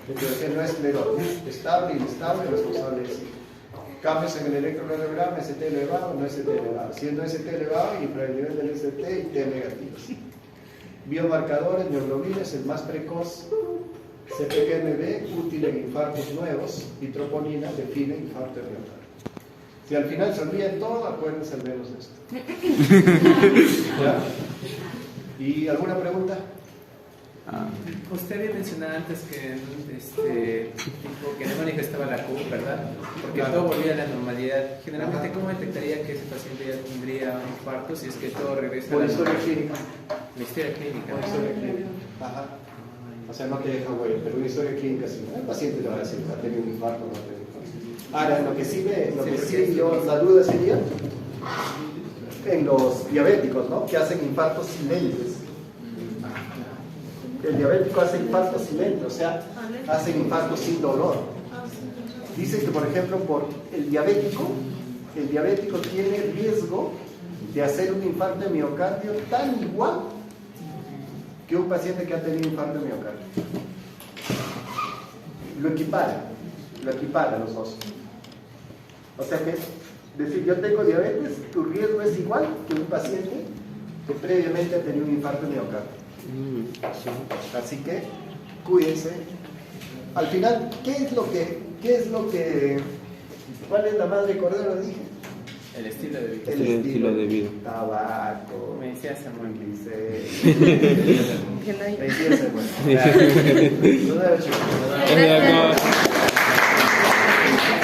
Etiología no esclerosis, estable, inestable, responsable de sí. Cambios en el electrocardiograma, ST elevado, no ST elevado. Siendo ST elevado, infra el nivel del ST y T negativos. Biomarcadores, neoglobina es el más precoz. CPKMB, útil en infartos nuevos, y troponina define infarto de miocardio. Si al final se olviden todo, acuérdense al menos de esto. ¿Ya? ¿Y alguna pregunta? Usted había mencionado antes que no manifestaba la CUP, ¿verdad? Porque todo volvía a la normalidad. Generalmente, ¿cómo detectaría que ese paciente ya tendría un infarto si es que todo regresa a la historia clínica. La historia clínica. Por historia clínica. Ajá. O sea, no te deja huella, pero una historia clínica sí. El paciente le va a decir, va a tener un infarto, no va a tener un infarto. Ahora, la duda sería en los diabéticos, ¿no? Que hacen infartos silentes. El diabético hace infartos silentes, o sea, hacen infartos sin dolor. Dicen que, por ejemplo, por el diabético tiene riesgo de hacer un infarto de miocardio tan igual que un paciente que ha tenido infarto de miocardio. Lo equipara los dos. O sea que, decir, yo tengo diabetes, tu riesgo es igual que un paciente que previamente ha tenido un infarto de miocardio. Así que, cuídense. Al final, ¿cuál es la madre cordero? Dije. El estilo de vida. El estilo de vida. Tabaco. Me decía Samuel. Que no hay- Me decía Samuel. Claro. No debe ser. Gracias.